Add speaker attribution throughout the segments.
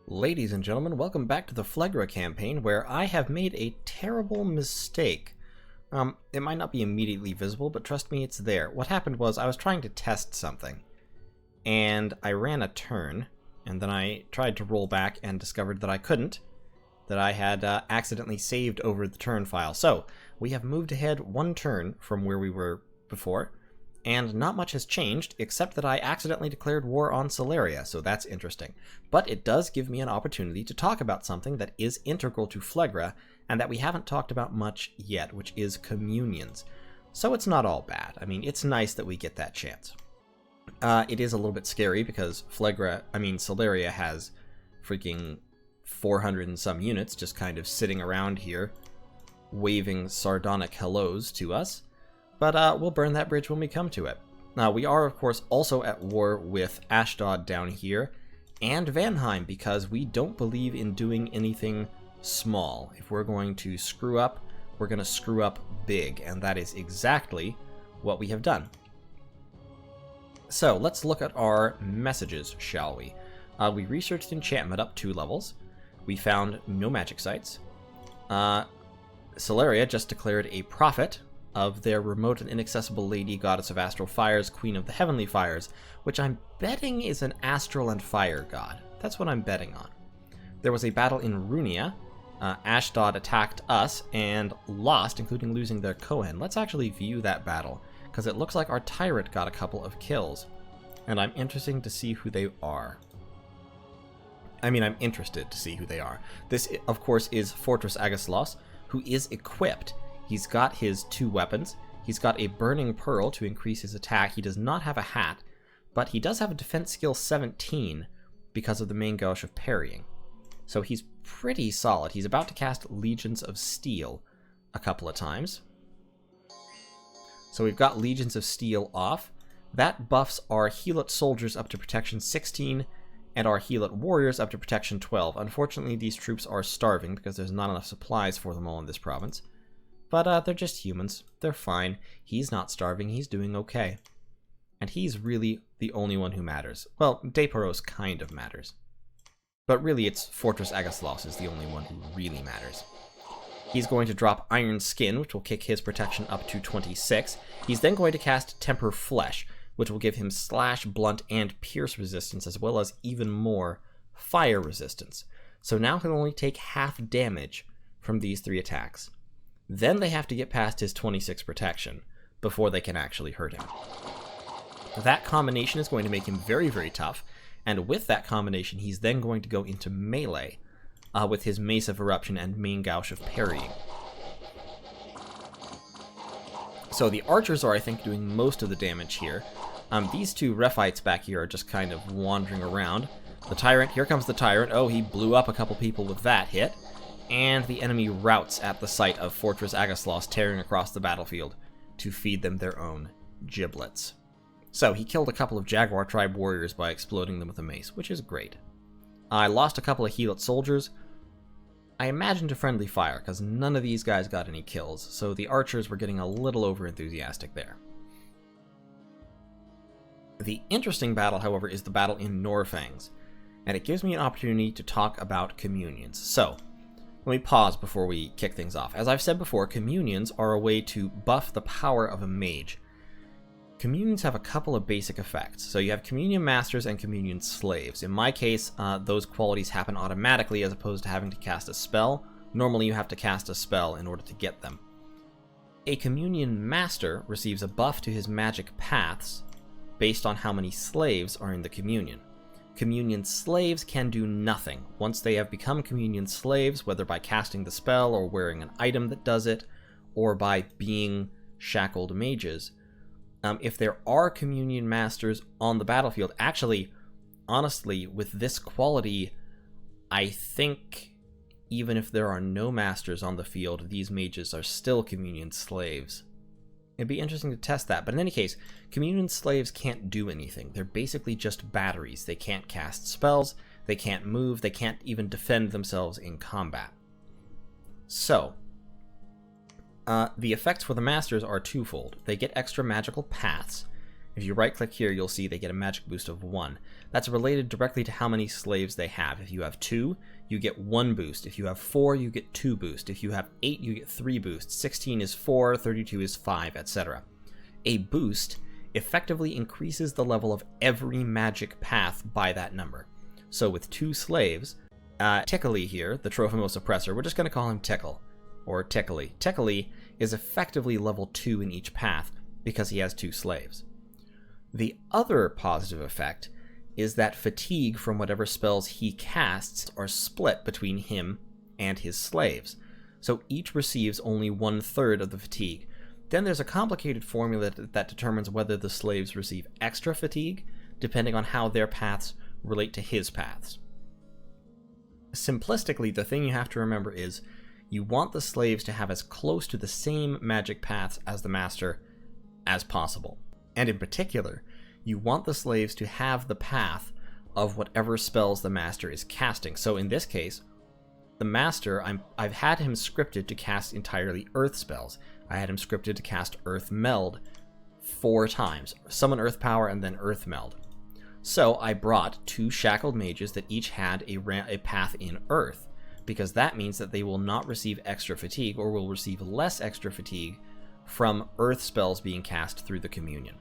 Speaker 1: Ladies and gentlemen, welcome back to the Phlegra campaign, where I have made a terrible mistake. It might not be immediately visible, but trust me, it's there. What happened was I was trying to test something, and I ran a turn, and then I tried to roll back and discovered that I couldn't, that I had accidentally saved over the turn file. So, we have moved ahead one turn from where we were before, and not much has changed, except that I accidentally declared war on Salaria, so that's interesting. But it does give me an opportunity to talk about something that is integral to Phlegra, and that we haven't talked about much yet, which is communions. So it's not all bad. I mean, it's nice that we get that chance. It is a little bit scary, because Salaria has freaking 400 and some units just kind of sitting around here, waving sardonic hellos to us. But we'll burn that bridge when we come to it. Now, we are, of course, also at war with Ashdod down here, and Vanheim, because we don't believe in doing anything small. If we're going to screw up, we're going to screw up big, and that is exactly what we have done. So, let's look at our messages, shall we? We researched enchantment up 2 levels. We found no magic sites. Salaria just declared a prophet of their remote and inaccessible lady, goddess of astral fires, queen of the heavenly fires, which I'm betting is an astral and fire god. That's what I'm betting on. There was a battle in Runia. Ashdod attacked us and lost, including losing their Kohen. Let's actually view that battle, because it looks like our Tyrant got a couple of kills, and I'm interested to see who they are. I'm interested to see who they are. This, of course, is Fortress Agaslos, who is equipped. He's got his 2 weapons. He's got a Burning Pearl to increase his attack. He does not have a hat, but he does have a defense skill 17 because of the main gauche of parrying. So he's pretty solid. He's about to cast Legions of Steel a couple of times. So we've got Legions of Steel off. That buffs our Heelot soldiers up to protection 16 and our Heelot warriors up to protection 12. Unfortunately, these troops are starving because there's not enough supplies for them all in this province. But they're just humans. They're fine. He's not starving. He's doing okay. And he's really the only one who matters. Well, Deparos kind of matters. But really, it's Fortress Agaslos is the only one who really matters. He's going to drop Iron Skin, which will kick his protection up to 26. He's then going to cast Temper Flesh, which will give him slash, blunt, and pierce resistance, as well as even more fire resistance. So now he'll only take half damage from these 3 attacks. Then they have to get past his 26 protection before they can actually hurt him. That combination is going to make him very, very tough, and with that combination, he's then going to go into melee with his Mace of Eruption and main gauche of parrying. So the archers are, I think, doing most of the damage here. These 2 Rephites back here are just kind of wandering around. The Tyrant, here comes the Tyrant. Oh, he blew up a couple people with that hit. And the enemy routs at the sight of Fortress Agaslos tearing across the battlefield to feed them their own giblets. So he killed a couple of Jaguar tribe warriors by exploding them with a mace, which is great. I lost a couple of Heelot soldiers. I imagine to friendly fire, because none of these guys got any kills, so the archers were getting a little overenthusiastic there. The interesting battle, however, is the battle in Norfangs, and it gives me an opportunity to talk about communions. So, let me pause before we kick things off. As I've said before, communions are a way to buff the power of a mage. Communions have a couple of basic effects. So you have communion masters and communion slaves. In my case, those qualities happen automatically as opposed to having to cast a spell. Normally you have to cast a spell in order to get them. A communion master receives a buff to his magic paths based on how many slaves are in the communion. Communion slaves can do nothing. Once they have become communion slaves, whether by casting the spell or wearing an item that does it, or by being shackled mages, if there are communion masters on the battlefield, actually, honestly, with this quality, I think even if there are no masters on the field, these mages are still communion slaves. It'd be interesting to test that, but in any case, communion slaves can't do anything. They're basically just batteries. They can't cast spells, they can't move, they can't even defend themselves in combat. So, the effects for the masters are twofold. They get extra magical paths, If you right-click here, you'll see they get a magic boost of 1. That's related directly to how many slaves they have. If you have 2, you get 1 boost. If you have 4, you get 2 boosts. If you have 8, you get 3 boosts. 16 is 4, 32 is 5, etc. A boost effectively increases the level of every magic path by that number. So with 2 slaves, Tickly here, the Trophimos Oppressor, we're just going to call him Tickle, or Tickly. Tickly is effectively level 2 in each path because he has 2 slaves. The other positive effect is that fatigue from whatever spells he casts are split between him and his slaves. So each receives only 1/3 of the fatigue. Then there's a complicated formula that determines whether the slaves receive extra fatigue, depending on how their paths relate to his paths. Simplistically, the thing you have to remember is you want the slaves to have as close to the same magic paths as the master as possible. And in particular, you want the slaves to have the path of whatever spells the master is casting. So in this case, the master, I've had him scripted to cast entirely earth spells. I had him scripted to cast Earth Meld 4 times. Summon Earth Power and then Earth Meld. So I brought 2 Shackled Mages that each had a path in Earth, because that means that they will not receive extra fatigue, or will receive less extra fatigue from Earth spells being cast through the Communion.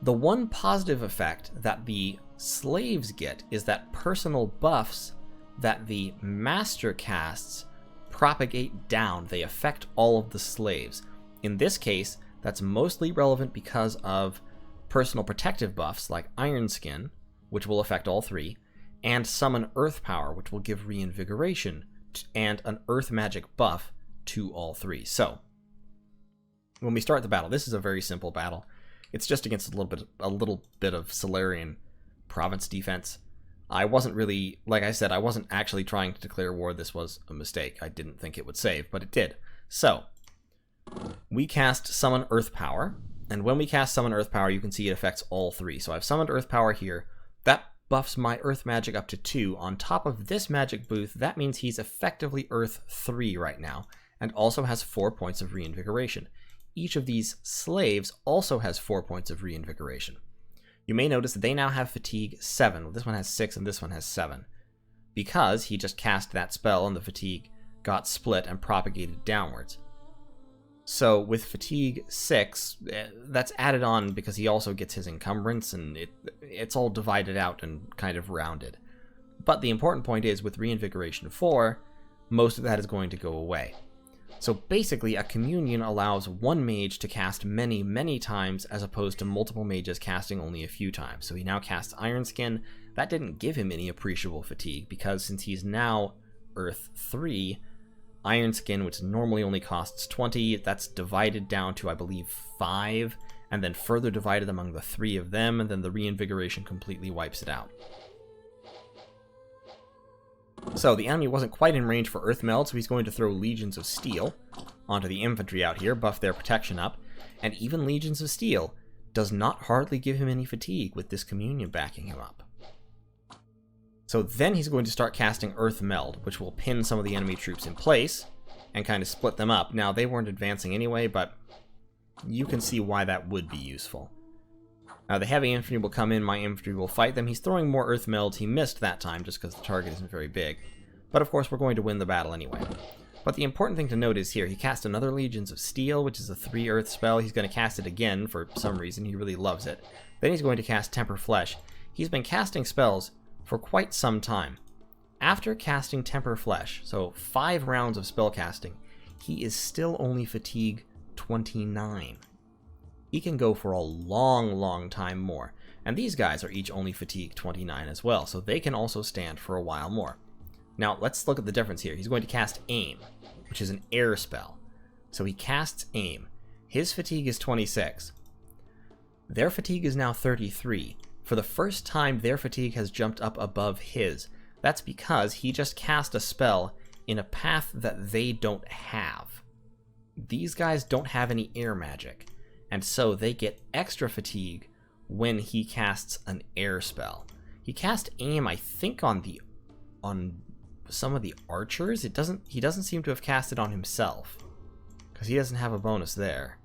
Speaker 1: The one positive effect that the slaves get is that personal buffs that the master casts propagate down. They affect all of the slaves. In this case, that's mostly relevant because of personal protective buffs like Iron Skin, which will affect all 3, and Summon Earth Power, which will give reinvigoration and an Earth magic buff to all 3. So, when we start the battle, this is a very simple battle. It's just against a little bit of Salarian province defense. I wasn't really, like I said, I wasn't actually trying to declare war. This was a mistake. I didn't think it would save, but it did. So, we cast Summon Earth Power, and when we cast Summon Earth Power, you can see it affects all 3. So I've summoned Earth Power here. That buffs my Earth magic up to 2. On top of this magic boost, that means he's effectively Earth 3 right now, and also has 4 points of reinvigoration. Each of these slaves also has 4 points of reinvigoration. You may notice that they now have fatigue 7. This one has 6 and this one has 7. Because he just cast that spell and the fatigue got split and propagated downwards. So with fatigue 6, that's added on because he also gets his encumbrance, and it's all divided out and kind of rounded. But the important point is, with reinvigoration 4, most of that is going to go away. So basically, a communion allows one mage to cast many, many times, as opposed to multiple mages casting only a few times. So he now casts Iron Skin. That didn't give him any appreciable fatigue, because since he's now Earth 3, Iron Skin, which normally only costs 20, that's divided down to, I believe, 5, and then further divided among the 3 of them, and then the reinvigoration completely wipes it out. So the enemy wasn't quite in range for Earth Meld, so he's going to throw Legions of Steel onto the infantry out here, buff their protection up, and even Legions of Steel does not hardly give him any fatigue with this Communion backing him up. So then he's going to start casting Earth Meld, which will pin some of the enemy troops in place and kind of split them up. Now, they weren't advancing anyway, but you can see why that would be useful. Now, the heavy infantry will come in, my infantry will fight them. He's throwing more Earth Meld. He missed that time just because the target isn't very big. But of course, we're going to win the battle anyway. But the important thing to note is here, he cast another Legions of Steel, which is a 3 Earth spell. He's going to cast it again for some reason. He really loves it. Then he's going to cast Temper Flesh. He's been casting spells for quite some time. After casting Temper Flesh, so 5 rounds of spell casting, he is still only fatigue 29. He can go for a long, long time more. And these guys are each only fatigue 29 as well, so they can also stand for a while more. Now, let's look at the difference here. He's going to cast Aim, which is an air spell. So he casts Aim. His fatigue is 26. Their fatigue is now 33. For the first time, their fatigue has jumped up above his. That's because he just cast a spell in a path that they don't have. These guys don't have any air magic, and so they get extra fatigue when he casts an air spell. He cast Aim, I think, on some of the archers. He doesn't seem to have cast it on himself, because he doesn't have a bonus there.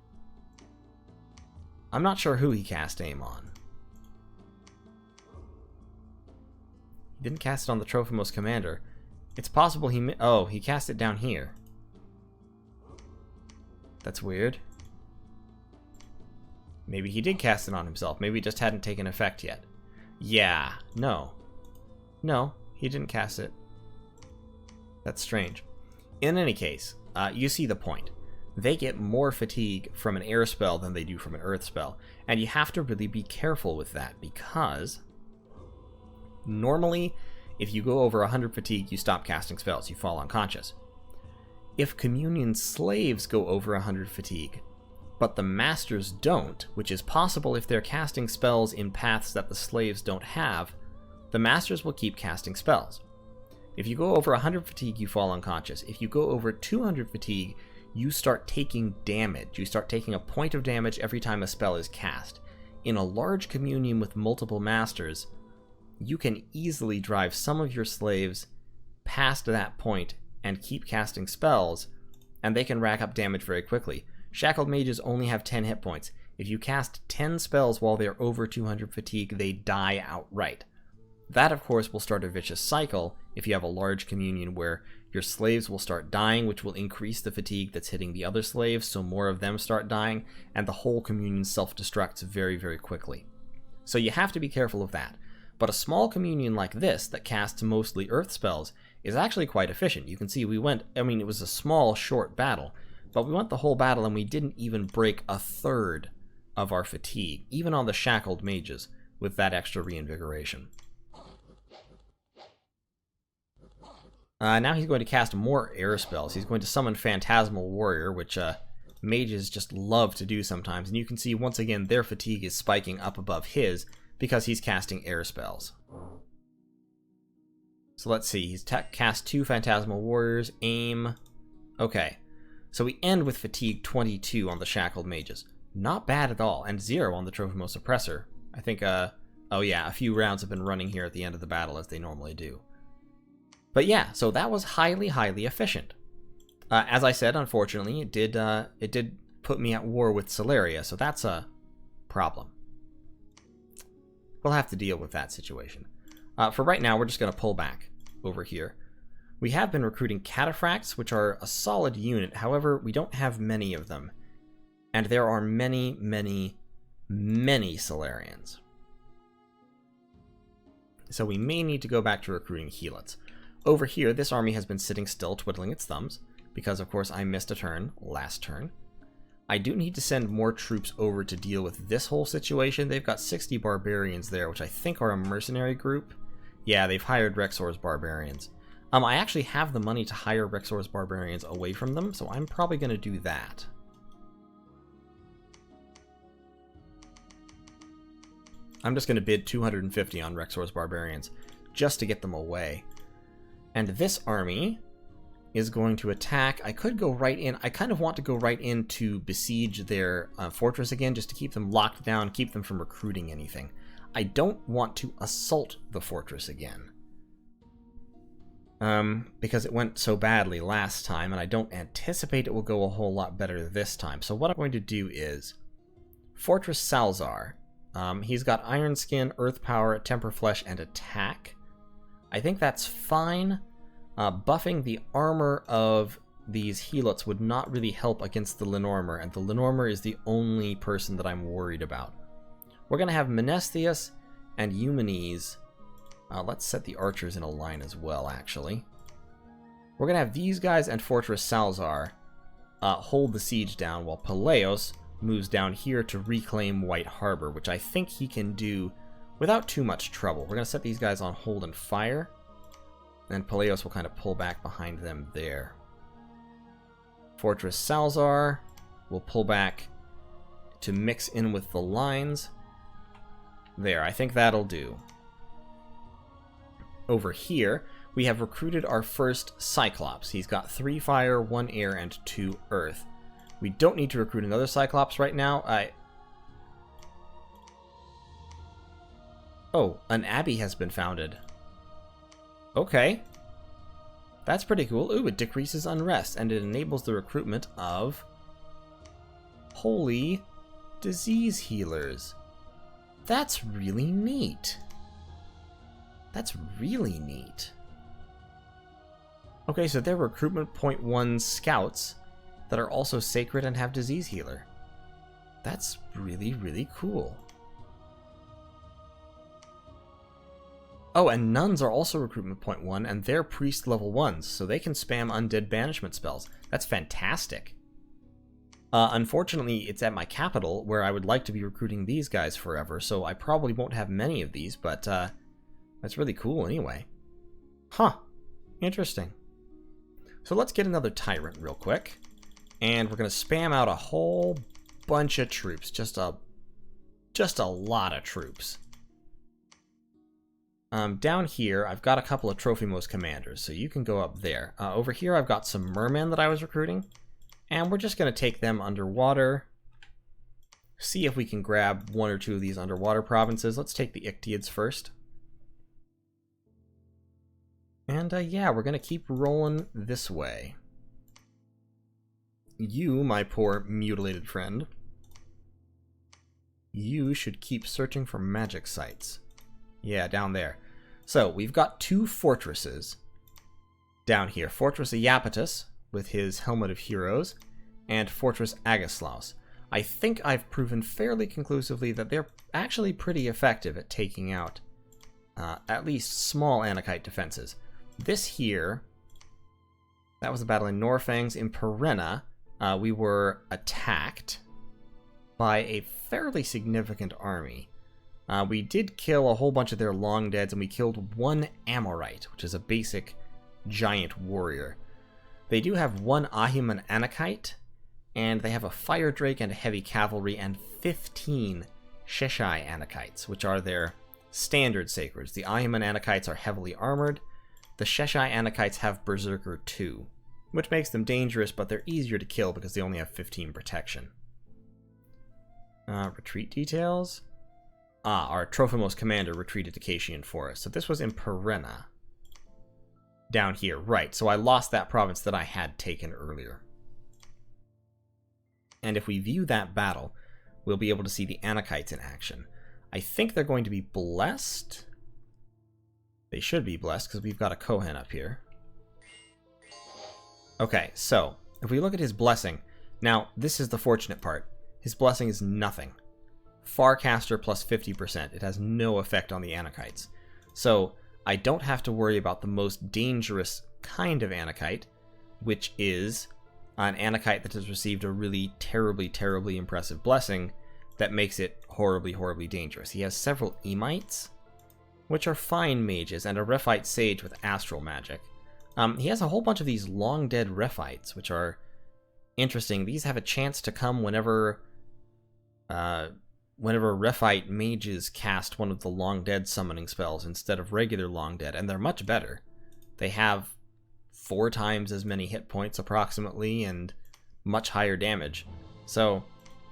Speaker 1: I'm not sure who he cast aim on. He didn't cast it on the Trophimos commander. It's possible he... Oh, he cast it down here. That's weird. Maybe he did cast it on himself. Maybe it just hadn't taken effect yet. Yeah, no. No, he didn't cast it. That's strange. In any case, you see the point. They get more fatigue from an air spell than they do from an earth spell. And you have to really be careful with that, because normally, if you go over 100 fatigue, you stop casting spells. You fall unconscious. If Communion slaves go over 100 fatigue, but the masters don't, which is possible if they're casting spells in paths that the slaves don't have, the masters will keep casting spells. If you go over 100 fatigue, you fall unconscious. If you go over 200 fatigue, you start taking damage. You start taking a point of damage every time a spell is cast. In a large communion with multiple masters, you can easily drive some of your slaves past that point and keep casting spells, and they can rack up damage very quickly. Shackled Mages only have 10 hit points. If you cast 10 spells while they're over 200 fatigue, they die outright. That, of course, will start a vicious cycle if you have a large communion where your slaves will start dying, which will increase the fatigue that's hitting the other slaves, so more of them start dying, and the whole communion self-destructs very, very quickly. So you have to be careful of that. But a small communion like this, that casts mostly earth spells, is actually quite efficient. You can see we went, I mean, it was a small, short battle, but we went the whole battle and we didn't even break a third of our fatigue, even on the Shackled Mages, with that extra reinvigoration. Now he's going to cast more air spells. He's going to summon Phantasmal Warrior, which mages just love to do sometimes. And you can see, once again, their fatigue is spiking up above his because he's casting air spells. So let's see. He's cast 2 Phantasmal Warriors. Aim. Okay. So we end with fatigue 22 on the Shackled Mages. Not bad at all. And 0 on the Trophimos Oppressor. I think, oh yeah, a few rounds have been running here at the end of the battle, as they normally do. But yeah, so that was highly, highly efficient. As I said, unfortunately, it did put me at war with Salaria, so that's a problem. We'll have to deal with that situation. For right now, we're just going to pull back over here. We have been recruiting Cataphracts, which are a solid unit. However, we don't have many of them. And there are many, many, many Salarians. So we may need to go back to recruiting Helots. Over here, this army has been sitting still, twiddling its thumbs, because of course I missed a turn last turn. I do need to send more troops over to deal with this whole situation. They've got 60 barbarians there, which I think are a mercenary group. Yeah, they've hired Rexor's barbarians. I actually have the money to hire Rexor's barbarians away from them, so I'm probably going to do that. I'm just going to bid 250 on Rexor's barbarians, just to get them away. And this army is going to attack. I could go right in. I kind of want to go right in to besiege their fortress again, just to keep them locked down, keep them from recruiting anything. I don't want to assault the fortress again. Because it went so badly last time, and I don't anticipate it will go a whole lot better this time. So what I'm going to do is Fortress Salzar. He's got Iron Skin, Earth Power, Temper Flesh, and Attack. I think that's fine. Buffing the armor of these Helots would not really help against the Lenormand, and the Lenormand is the only person that I'm worried about. We're going to have Menesthius and Eumenes. Let's set the archers in a line as well, actually. We're going to have these guys and Fortress Salzar hold the siege down, while Peleos moves down here to reclaim White Harbor, which I think he can do without too much trouble. We're going to set these guys on hold and fire, and Peleos will kind of pull back behind them there. Fortress Salzar will pull back to mix in with the lines. There, I think that'll do. Over here, we have recruited our first Cyclops. He's got 3 fire, 1 air, and 2 earth. We don't need to recruit another Cyclops right now. Oh, an abbey has been founded. Okay. That's pretty cool. Ooh, it decreases unrest, and it enables the recruitment of... Holy disease healers. That's really neat. That's really neat. Okay, so they're recruitment point 1 scouts that are also sacred and have disease healer. That's really, really cool. Oh, and nuns are also recruitment point 1, and they're priest level 1s, so they can spam undead banishment spells. That's fantastic. Unfortunately, it's at my capital, where I would like to be recruiting these guys forever, so I probably won't have many of these, but that's really cool anyway. Huh. Interesting. So let's get another Tyrant real quick, and we're going to spam out a whole bunch of troops. Just a lot of troops. Down here, I've got a couple of Trophimos commanders, so you can go up there. Over here, I've got some mermen that I was recruiting, and we're just going to take them underwater. See if we can grab one or two of these underwater provinces. Let's take the Ictiads first. And yeah, we're going to keep rolling this way. You, my poor mutilated friend, you should keep searching for magic sites. Yeah, down there. So, we've got 2 fortresses down here. Fortress Iapetus, with his Helmet of Heroes, and Fortress Agaslaus. I think I've proven fairly conclusively that they're actually pretty effective at taking out at least small Anarchite defenses. This here, that was a battle in Norfangs. In Perenna, we were attacked by a fairly significant army. We did kill a whole bunch of their long deads, and we killed 1 Amorite, which is a basic giant warrior. They do have 1 Ahiman Anarchite, and they have a Fire Drake and a heavy cavalry, and 15 Sheshai Anakites, which are their standard sacreds. The Ahiman Anakites are heavily armored. The Sheshai Anakites have Berserker 2, which makes them dangerous, but they're easier to kill because they only have 15 protection. Retreat details? Our Trophimos commander retreated to Cassian Forest. So this was in Perenna. Down here, right. So I lost that province that I had taken earlier. And if we view that battle, we'll be able to see the Anakites in action. I think they're going to be blessed. They should be blessed because we've got a Kohen up here. Okay, so if we look at his blessing, now this is the fortunate part. His blessing is nothing. Farcaster plus 50%. It has no effect on the Anakites. So I don't have to worry about the most dangerous kind of Anarchite, which is an Anarchite that has received a really terribly, terribly impressive blessing that makes it horribly, horribly dangerous. He has several Emites, which are fine mages, and a Rephite Sage with astral magic. He has a whole bunch of these long dead Rephites, which are interesting. These have a chance to come whenever Rephite mages cast one of the long dead summoning spells instead of regular long dead, and they're much better. They have 4 times as many hit points approximately and much higher damage. So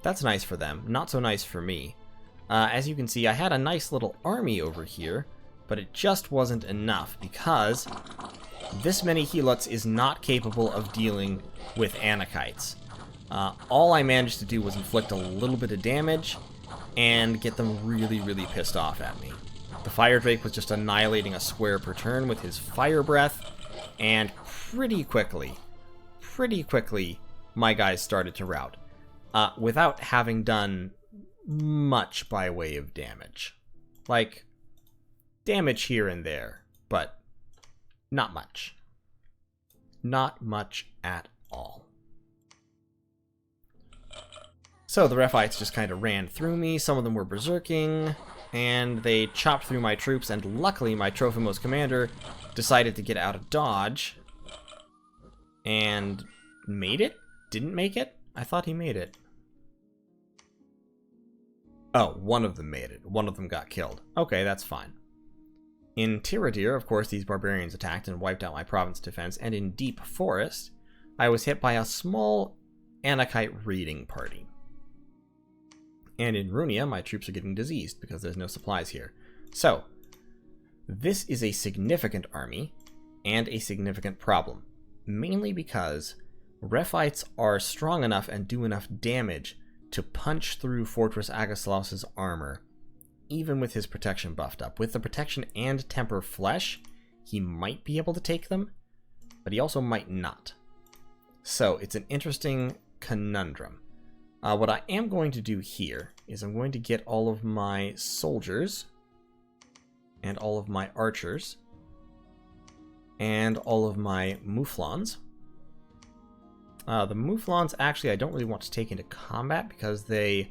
Speaker 1: that's nice for them, not so nice for me. As you can see, I had a nice little army over here, but it just wasn't enough because this many Helots is not capable of dealing with Anakites. All I managed to do was inflict a little bit of damage and get them really, really pissed off at me. The Fire Drake was just annihilating a square per turn with his Fire Breath, and pretty quickly, my guys started to rout, without having done much by way of damage. Like, damage here and there, but not much. Not much at all. So the Rephites just kind of ran through me. Some of them were berserking, and they chopped through my troops, and luckily my Trophimos commander decided to get out of dodge and made it? Didn't make it? I thought he made it. Oh, one of them made it. One of them got killed. Okay, that's fine. In Tiradir, of course, these barbarians attacked and wiped out my province defense, and in Deep Forest, I was hit by a small Anarchite raiding party. And in Runia, my troops are getting diseased because there's no supplies here. So, this is a significant army and a significant problem, mainly because Rephites are strong enough and do enough damage to punch through Fortress Agaslos's armor, even with his protection buffed up. With the protection and temper flesh, he might be able to take them, but he also might not. So it's an interesting conundrum. What I am going to do here is I'm going to get all of my soldiers and all of my archers and all of my mouflons. The mouflons, actually, I don't really want to take into combat because they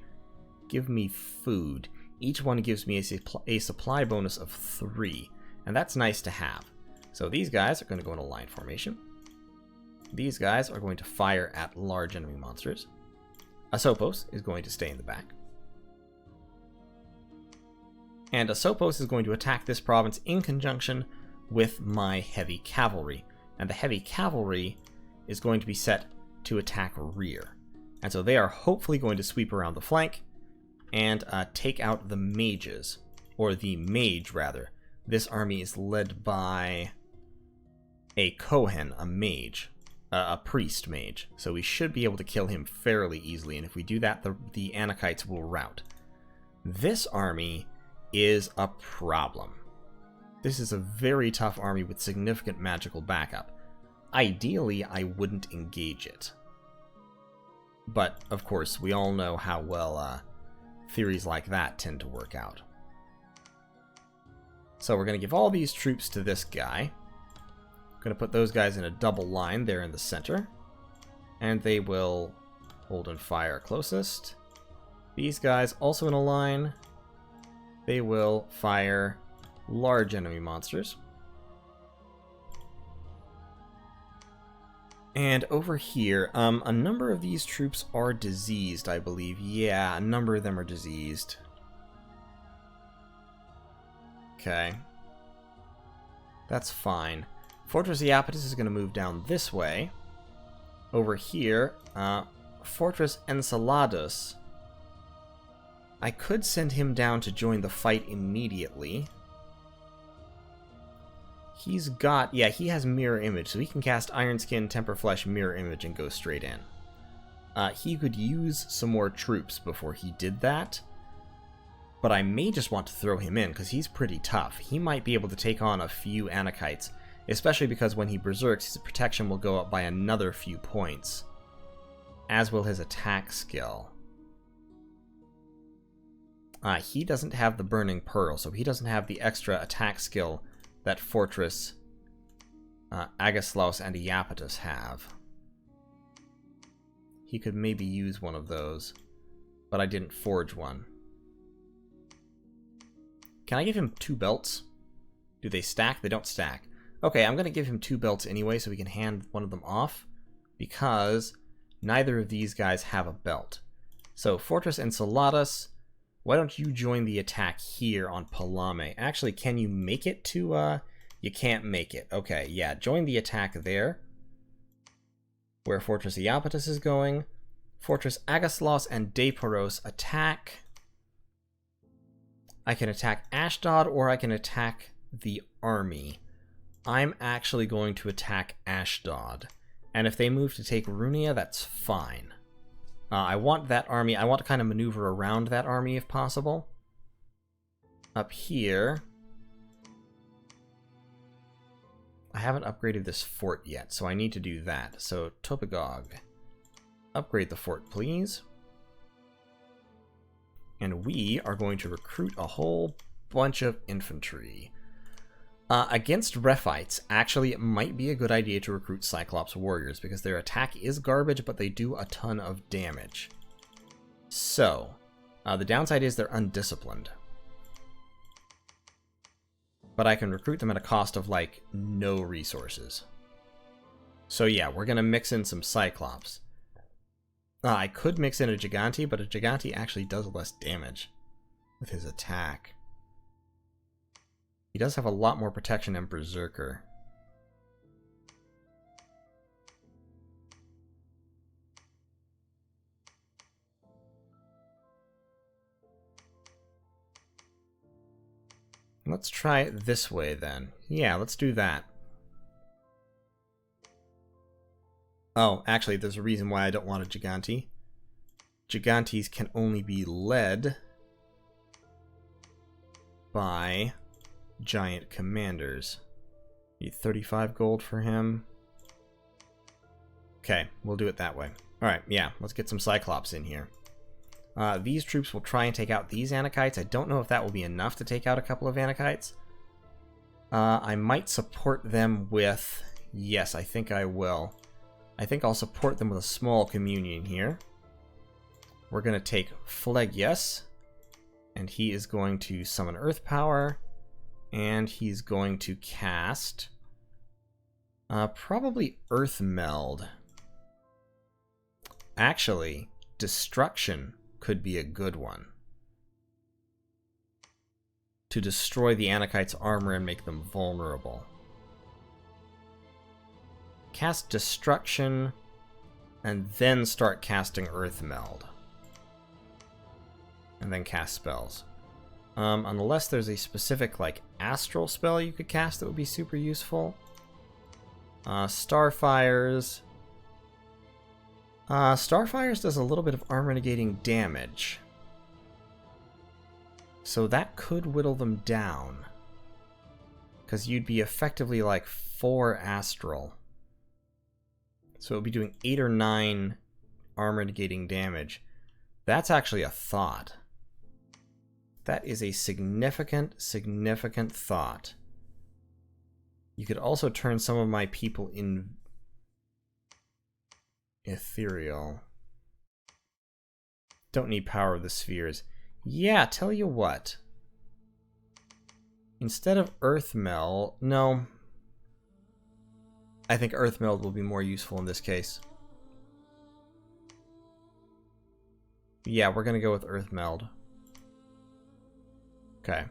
Speaker 1: give me food. Each one gives me a supply bonus of 3, and that's nice to have. So these guys are going to go in a line formation. These guys are going to fire at large enemy monsters. Asopos is going to stay in the back. And Asopos is going to attack this province in conjunction with my heavy cavalry. And the heavy cavalry is going to be set to attack rear. And so they are hopefully going to sweep around the flank and take out the mages, or the mage rather. This army is led by a Kohen, a mage, a priest mage. So we should be able to kill him fairly easily, and if we do that, the Anakites will rout. This army is a problem. This is a very tough army with significant magical backup. Ideally, I wouldn't engage it. But, of course, we all know how well theories like that tend to work out. So we're going to give all these troops to this guy. Going to put those guys in a double line there in the center. And they will hold and fire closest. These guys also in a line. They will fire large enemy monsters. And over here, a number of these troops are diseased, I believe. Yeah, a number of them are diseased. Okay. That's fine. Fortress Iapetus is going to move down this way. Over here, Fortress Enceladus. I could send him down to join the fight immediately. He's got... yeah, he has Mirror Image, so he can cast Iron Skin, Temper Flesh, Mirror Image, and go straight in. He could use some more troops before he did that. But I may just want to throw him in, because he's pretty tough. He might be able to take on a few Anakites, especially because when he berserks, his protection will go up by another few points, as will his attack skill. He doesn't have the Burning Pearl, so he doesn't have the extra attack skill that Fortress Agaslos and Iapetus have. He could maybe use one of those, but I didn't forge one. Can I give him 2 belts? Do they stack? They don't stack. Okay, I'm going to give him 2 belts anyway so we can hand one of them off, because neither of these guys have a belt. So, Fortress Enceladus, why don't you join the attack here on Palame? Actually, can you make it to, you can't make it. Okay, yeah, join the attack there, where Fortress Iapetus is going. Fortress Agaslos and Deporos attack. I can attack Ashdod, or I can attack the army. I'm actually going to attack Ashdod. And if they move to take Runia, that's fine. I want that army, I want to kind of maneuver around that army if possible. Up here, I haven't upgraded this fort yet, so I need to do that. So, Topagog, upgrade the fort, please. And we are going to recruit a whole bunch of infantry. Against Rephites, actually, it might be a good idea to recruit Cyclops warriors, because their attack is garbage, but they do a ton of damage. So, the downside is they're undisciplined. But I can recruit them at a cost of, like, no resources. So yeah, we're going to mix in some Cyclops. I could mix in a Gigante, but a Gigante actually does less damage with his attack. He does have a lot more protection than Berserker. Let's try it this way then. Yeah, let's do that. Oh, actually, there's a reason why I don't want a Gigante. Gigantes can only be led by giant commanders. Need 35 gold for him. Okay, we'll do it that way. Alright, yeah, let's get some Cyclops in here. These troops will try and take out these Anakites. I don't know if that will be enough to take out a couple of Anakites. I might support them with... Yes, I think I will. I think I'll support them with a small communion here. We're going to take Phlegra, and he is going to summon Earth Power, and he's going to cast... probably Earth Meld. Actually, Destruction could be a good one. To destroy the Anakites' armor and make them vulnerable. Cast Destruction, and then start casting Earth Meld. And then cast spells. Unless there's a specific, like, astral spell you could cast that would be super useful. Starfires. Starfires does a little bit of armor negating damage. So that could whittle them down. Because you'd be effectively like 4 astral. So it would be doing 8 or 9 armor negating damage. That's actually a thought. That is a significant thought. You could also turn some of my people in ethereal. Don't need power of the spheres. Yeah, tell you what. Instead of Earth Meld, no. I think Earth Meld will be more useful in this case. Yeah, we're gonna go with Earth Meld. Okay.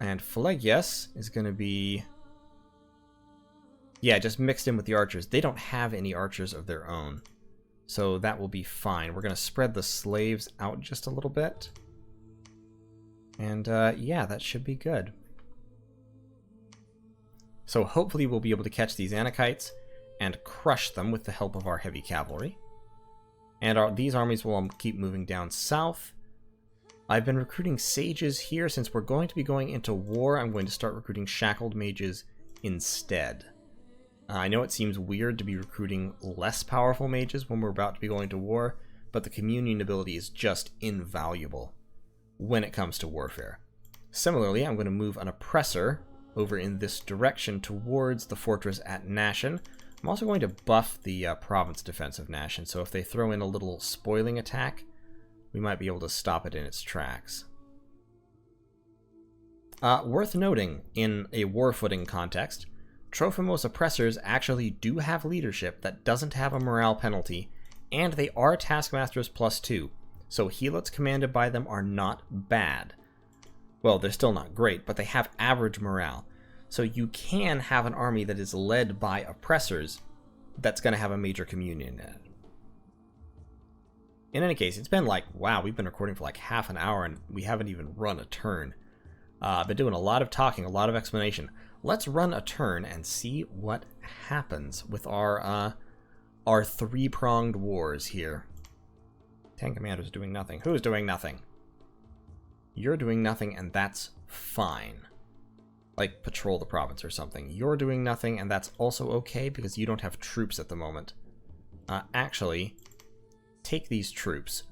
Speaker 1: And Phlegra is gonna be... Yeah, just mixed in with the archers. They don't have any archers of their own. So that will be fine. We're going to spread the slaves out just a little bit. And yeah, that should be good. So hopefully we'll be able to catch these Anakites and crush them with the help of our heavy cavalry. And these armies will keep moving down south. I've been recruiting sages here. Since we're going to be going into war, I'm going to start recruiting Shackled Mages instead. I know it seems weird to be recruiting less powerful mages when we're about to be going to war, but the communion ability is just invaluable when it comes to warfare. Similarly, I'm going to move an oppressor over in this direction towards the fortress at Nashen. I'm also going to buff the province defense of Nashen, so if they throw in a little spoiling attack, we might be able to stop it in its tracks. Worth noting, in a war footing context, Trophimos oppressors actually do have leadership that doesn't have a morale penalty, and they are Taskmasters +2, so helots commanded by them are not bad. Well, they're still not great, but they have average morale. So you can have an army that is led by oppressors that's going to have a major communion in it. In any case, it's been like, wow, we've been recording for like half an hour and we haven't even run a turn. I've been doing a lot of talking, a lot of explanation. Let's run a turn and see what happens with our three-pronged wars here. 10 commanders doing nothing. Who's doing nothing? You're doing nothing, and that's fine. Like, patrol the province or something. You're doing nothing, and that's also okay, because you don't have troops at the moment. Actually, take these troops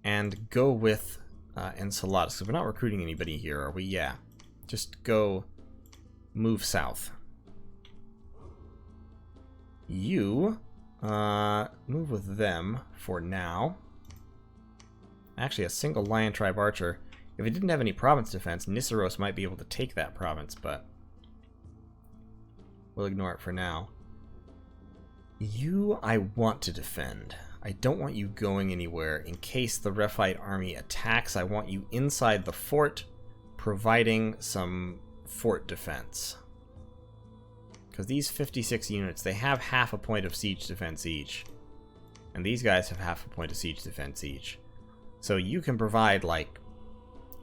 Speaker 1: and go with Enceladus, because we're not recruiting anybody here, are we? Yeah. Just go move south. You move with them for now. Actually, a single Lion Tribe Archer. If it didn't have any province defense, Nissaros might be able to take that province, but we'll ignore it for now. You, I want to defend. I don't want you going anywhere. In case the Rephite army attacks, I want you inside the fort, providing some fort defense. Because these 56 units, they have half a point of siege defense each. And these guys have half a point of siege defense each. So you can provide, like,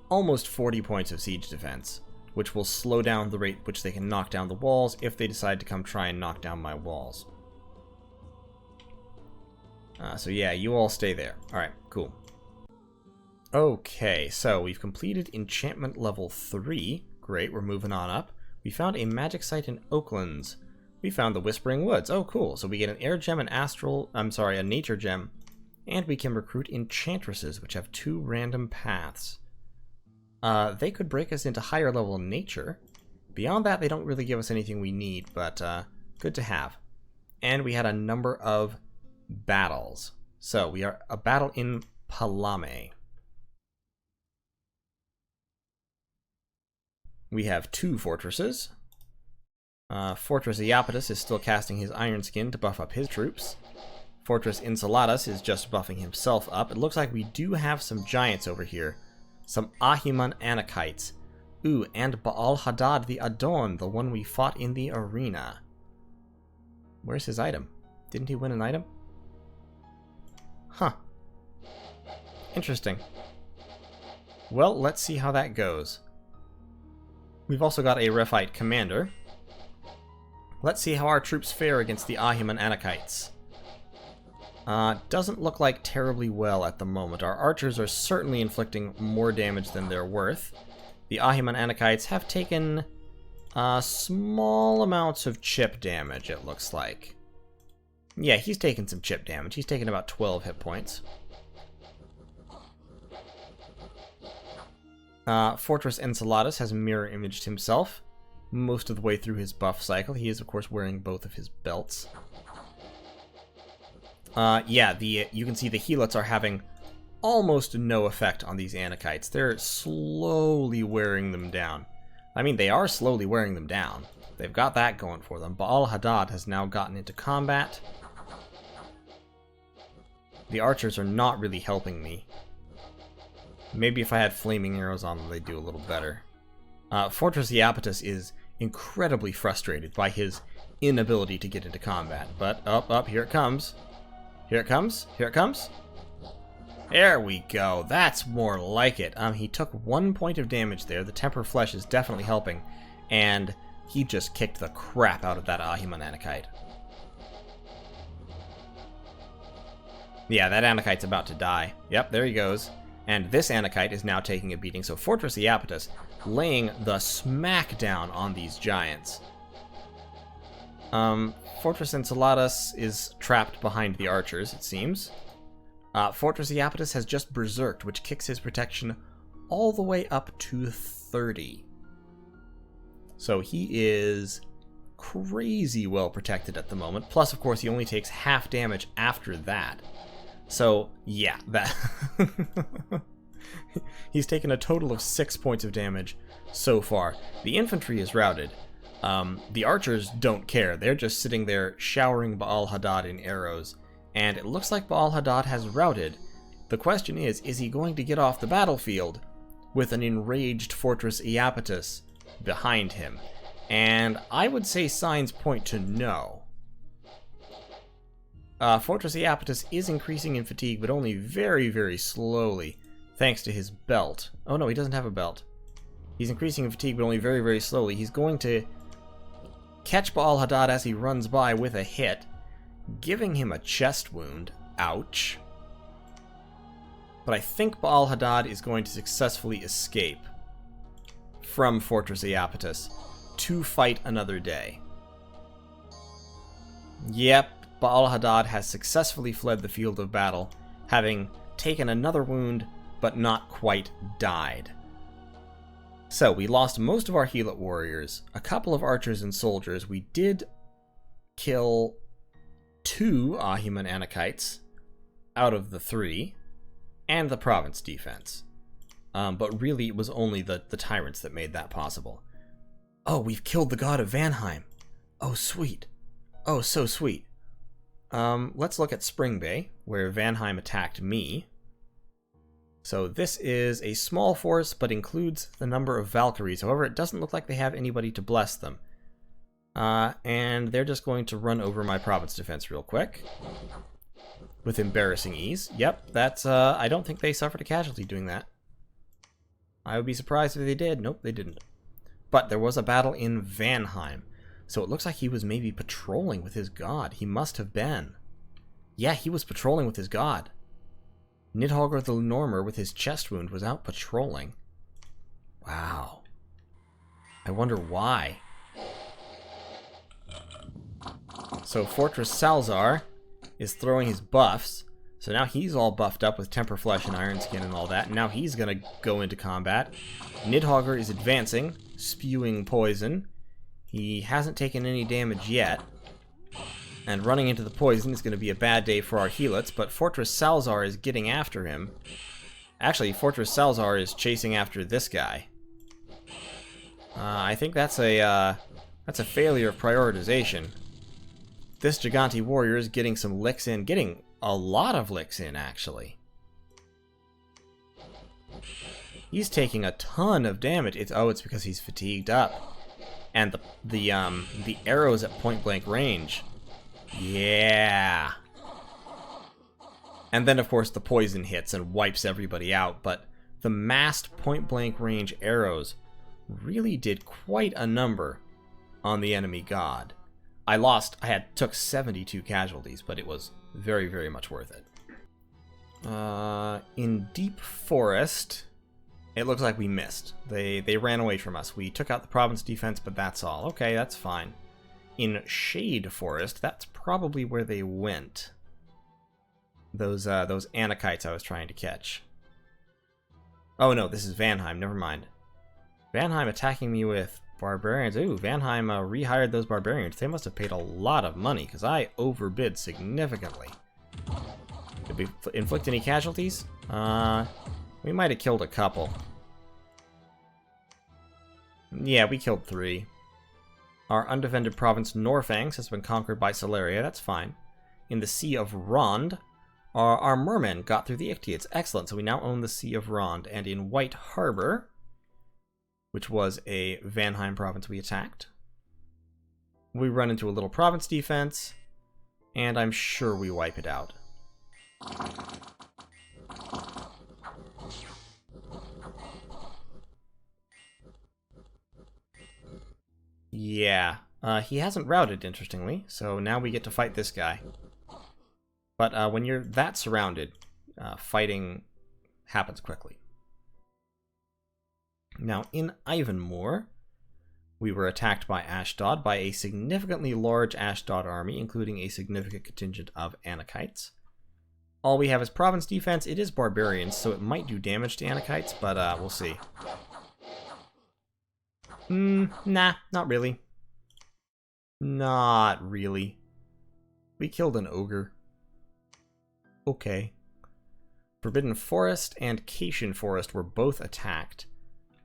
Speaker 1: almost 40 points of siege defense, which will slow down the rate at which they can knock down the walls if they decide to come try and knock down my walls. So yeah, you all stay there. Alright, cool. Okay, so we've completed enchantment level 3. Great, we're moving on up. We found a magic site in Oaklands. We found the Whispering Woods. Oh, cool. So we get an air gem, a nature gem, and we can recruit enchantresses, which have 2 random paths. They could break us into higher level nature. Beyond that, they don't really give us anything we need, but good to have. And we had a number of battles. So we are a battle in Palame. We have 2 fortresses. Fortress Iapetus is still casting his Iron Skin to buff up his troops. Fortress Insulatus is just buffing himself up. It looks like we do have some giants over here. Some Ahiman Anakites. Ooh, and Baal Hadad the Adon, the one we fought in the arena. Where's his item? Didn't he win an item? Huh. Interesting. Well, let's see how that goes. We've also got a Rephite commander. Let's see how our troops fare against the Ahiman Anakites. Doesn't look like terribly well at the moment. Our archers are certainly inflicting more damage than they're worth. The Ahiman Anakites have taken small amounts of chip damage, it looks like. Yeah, he's taken some chip damage. He's taken about 12 hit points. Fortress Enceladus has mirror imaged himself most of the way through his buff cycle. He is, of course, wearing both of his belts. Yeah, you can see the Helots are having almost no effect on these Anakites. They're slowly wearing them down. I mean, they are slowly wearing them down. They've got that going for them. Baal Hadad has now gotten into combat. The archers are not really helping me. Maybe if I had flaming arrows on them, they'd do a little better. Fortress Iapetus is incredibly frustrated by his inability to get into combat. But, up, here it comes. Here it comes, here it comes. There we go, that's more like it. He took 1 point of damage there. The Temper Flesh is definitely helping. And he just kicked the crap out of that Ahiman Anakite. Yeah, that Anakite's about to die. Yep, there he goes. And this Anakite is now taking a beating. So Fortress Iapetus laying the smackdown on these giants. Fortress Enceladus is trapped behind the archers, it seems. Fortress Iapetus has just berserked, which kicks his protection all the way up to 30. So he is crazy well protected at the moment. Plus, of course, he only takes half damage after that. So, yeah, that... He's taken a total of 6 points of damage so far. The infantry is routed. The archers don't care. They're just sitting there showering Baal Hadad in arrows. And it looks like Baal Hadad has routed. The question is he going to get off the battlefield with an enraged Fortress Iapetus behind him? And I would say signs point to no. Fortress Iapetus is increasing in fatigue, but only very, very slowly, thanks to his belt. Oh no, he doesn't have a belt. He's increasing in fatigue, but only very, very slowly. He's going to catch Baal Hadad as he runs by with a hit, giving him a chest wound. Ouch. But I think Baal Hadad is going to successfully escape from Fortress Iapetus to fight another day. Yep, Baal Hadad has successfully fled the field of battle, having taken another wound, but not quite died. So, we lost most of our Helot warriors, a couple of archers and soldiers. We did kill 2 Ahiman Anakites out of the 3, and the province defense. But really, it was only the Tyrants that made that possible. Oh, we've killed the god of Vanheim. Oh, sweet. Oh, so sweet. Let's look at Spring Bay, where Vanheim attacked me. So this is a small force, but includes the number of Valkyries. However, it doesn't look like they have anybody to bless them. And they're just going to run over my province defense real quick. With embarrassing ease. Yep, that's, I don't think they suffered a casualty doing that. I would be surprised if they did. Nope, they didn't. But there was a battle in Vanheim. So it looks like he was maybe patrolling with his god. He must have been. Yeah, he was patrolling with his god. Nidhogger the Normer, with his chest wound, was out patrolling. Wow. I wonder why. So Fortress Salzar is throwing his buffs. So now he's all buffed up with Temper Flesh and Iron Skin and all that. And now he's going to go into combat. Nidhogger is advancing, spewing poison. He hasn't taken any damage yet. And running into the poison is going to be a bad day for our Helots, but Fortress Salzar is getting after him. Actually, Fortress Salzar is chasing after this guy. I think that's a failure of prioritization. This Gigante warrior is getting some licks in, getting a lot of licks in, actually. He's taking a ton of damage. It's because he's fatigued up. And the arrows at point-blank range. Yeah. And then, of course, the poison hits and wipes everybody out, but the massed point-blank range arrows really did quite a number on the enemy god. I took 72 casualties, but it was very, very much worth it. In Deep Forest, it looks like we missed. They ran away from us. We took out the province defense, but that's all. Okay, that's fine. In Shade Forest, that's probably where they went. Those Anakites I was trying to catch. Oh no, this is Vanheim, never mind. Vanheim attacking me with barbarians. Ooh, Vanheim rehired those barbarians. They must have paid a lot of money, because I overbid significantly. Did we inflict any casualties? We might have killed a couple. Yeah, we killed 3. Our undefended province, Norfangs, has been conquered by Salaria. That's fine. In the Sea of Rond, our mermen got through the Ictiads. Excellent. So we now own the Sea of Rond. And in White Harbor, which was a Vanheim province we attacked, we run into a little province defense, and I'm sure we wipe it out. Yeah, he hasn't routed, interestingly, so now we get to fight this guy. But when you're that surrounded, fighting happens quickly. Now, in Ivanmoor, we were attacked by Ashdod, by a significantly large Ashdod army, including a significant contingent of Anakites. All we have is province defense. It is barbarians, so it might do damage to Anakites, but we'll see. Nah, not really. Not really. We killed an ogre. Okay. Forbidden Forest and Cation Forest were both attacked.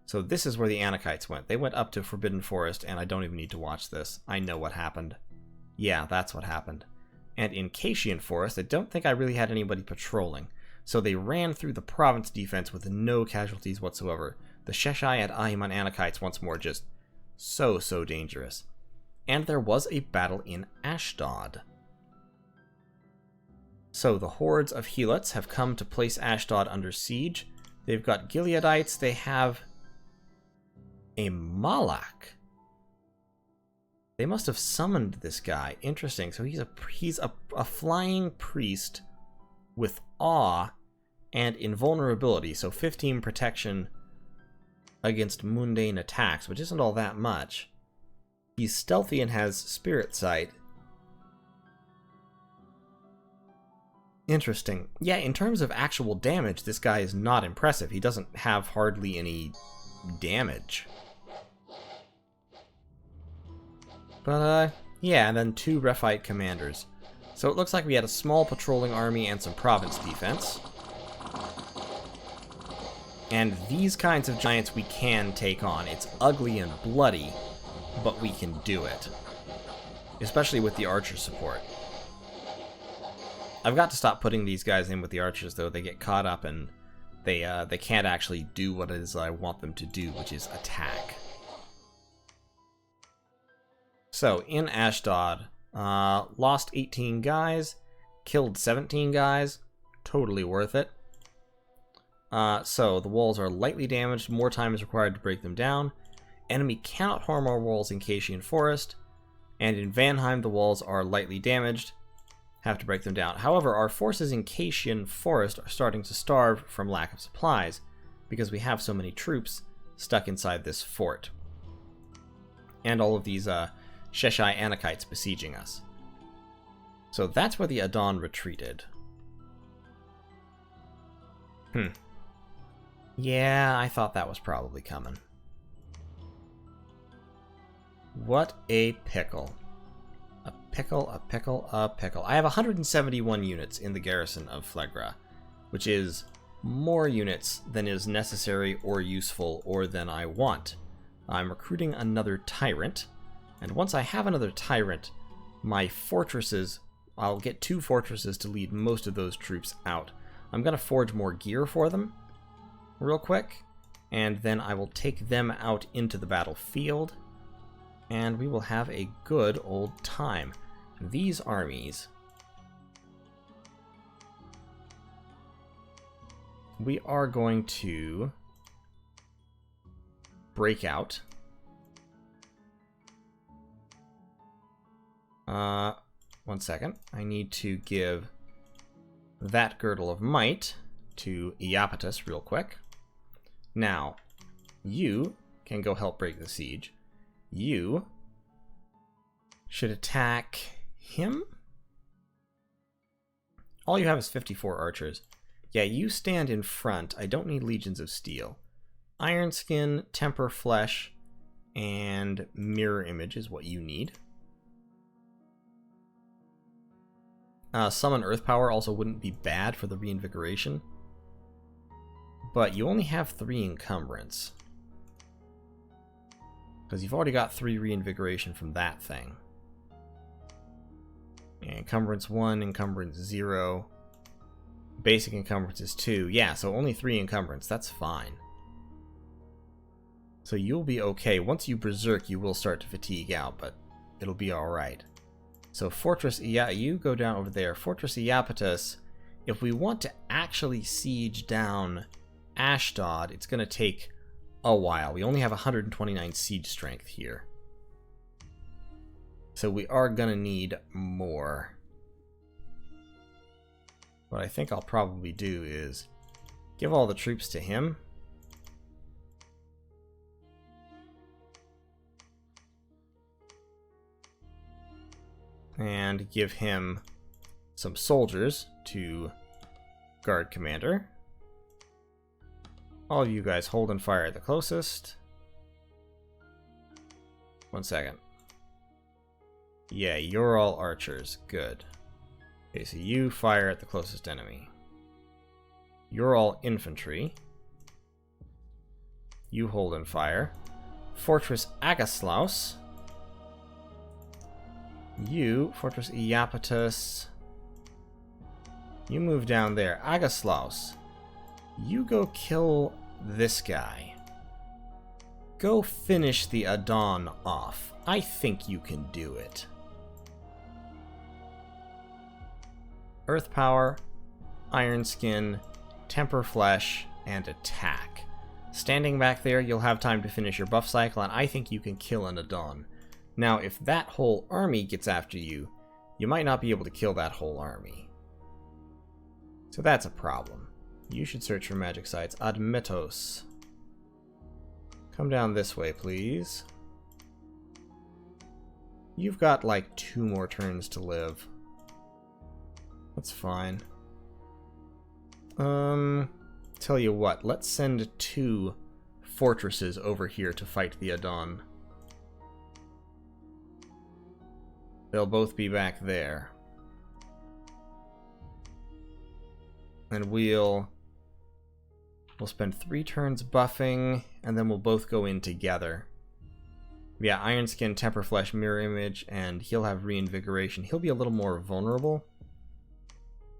Speaker 1: So this is where the Anakites went. They went up to Forbidden Forest, and I don't even need to watch this. I know what happened. Yeah, that's what happened. And in Cation Forest, I don't think I really had anybody patrolling. So they ran through the province defense with no casualties whatsoever. The Sheshai and Ahiman Anakites once more, just so dangerous. And there was a battle in Ashdod. So the hordes of Helots have come to place Ashdod under siege. They've got Gileadites. They have a Malak. They must have summoned this guy. Interesting. So he's a flying priest with awe and invulnerability. So 15 protection against mundane attacks, which isn't all that much. He's stealthy and has spirit sight. Interesting. Yeah, in terms of actual damage, this guy is not impressive. He doesn't have hardly any damage. But, yeah, and then 2 Rephite commanders. So it looks like we had a small patrolling army and some province defense. And these kinds of giants we can take on. It's ugly and bloody, but we can do it. Especially with the archer support. I've got to stop putting these guys in with the archers, though. They get caught up and they can't actually do what it is I want them to do, which is attack. So, in Ashdod, lost 18 guys, killed 17 guys, totally worth it. So, the walls are lightly damaged, more time is required to break them down. Enemy cannot harm our walls in Cation Forest, and in Vanheim the walls are lightly damaged. have to break them down. However, our forces in Cation Forest are starting to starve from lack of supplies because we have so many troops stuck inside this fort. And all of these Sheshai Anakites besieging us. So that's where the Adon retreated. Yeah, I thought that was probably coming. What a pickle. A pickle, a pickle, a pickle. I have 171 units in the garrison of Phlegra, which is more units than is necessary or useful or than I want. I'm recruiting another Tyrant, and once I have another Tyrant, my fortresses, I'll get 2 fortresses to lead most of those troops out. I'm going to forge more gear for them real quick, and then I will take them out into the battlefield, and we will have a good old time. These armies, we are going to break out. One second. I need to give that Girdle of Might to Iapetus real quick. Now, you can go help break the siege. You should attack him. All you have is 54 archers. Yeah, you stand in front. I don't need Legions of Steel. Iron Skin, Temper Flesh, and Mirror Image is what you need. Summon Earth Power also wouldn't be bad for the reinvigoration. But you only have 3 encumbrance. Because you've already got 3 reinvigoration from that thing. And encumbrance 1, encumbrance 0. Basic encumbrance is 2. Yeah, so only 3 encumbrance. That's fine. So you'll be okay. Once you berserk, you will start to fatigue out, but it'll be alright. So Fortress you go down over there. Fortress Iapetus, if we want to actually siege down Ashdod, it's going to take a while. We only have 129 siege strength here. So we are going to need more. What I think I'll probably do is give all the troops to him. And give him some soldiers to guard commander. All of you guys hold and fire at the closest. 1 second. Yeah, you're all archers. Good. Okay, so you fire at the closest enemy. You're all infantry. You hold and fire. Fortress Agaslaus. You, Fortress Iapetus. You move down there. Agaslaus. You go kill this guy. Go finish the Adon off. I think you can do it. Earth Power, Iron Skin, Temper Flesh, and Attack. Standing back there, you'll have time to finish your buff cycle, and I think you can kill an Adon. Now, if that whole army gets after you, you might not be able to kill that whole army. So that's a problem. You should search for magic sites. Admetos. Come down this way, please. You've got like 2 more turns to live. That's fine. Tell you what, let's send 2 fortresses over here to fight the Adon. They'll both be back there. And we'll spend 3 turns buffing, and then we'll both go in together. Yeah, Iron Skin, Temper Flesh, Mirror Image, and he'll have Reinvigoration. He'll be a little more vulnerable,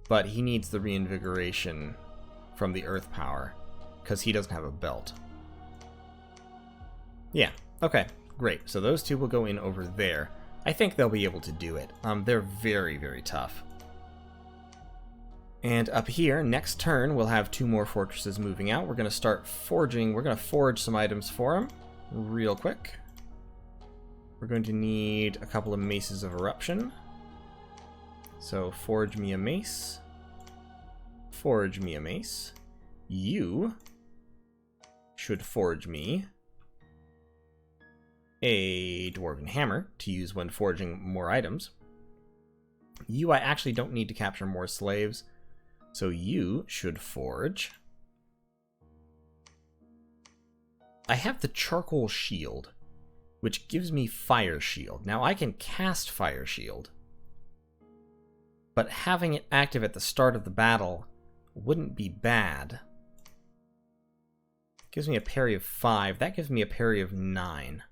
Speaker 1: but he needs the Reinvigoration from the Earth Power, because he doesn't have a belt. Yeah, okay, great. So those 2 will go in over there. I think they'll be able to do it. They're very, very tough. And up here, next turn, we'll have 2 more fortresses moving out. We're going to start forging. We're going to forge some items for them real quick. We're going to need a couple of Maces of Eruption. So forge me a mace. Forge me a mace. You should forge me a dwarven hammer to use when forging more items. You, I actually don't need to capture more slaves, so you should forge. I have the charcoal shield, which gives me fire shield. Now I can cast fire shield, but having it active at the start of the battle wouldn't be bad. Gives me a parry of 5. That gives me a parry of 9.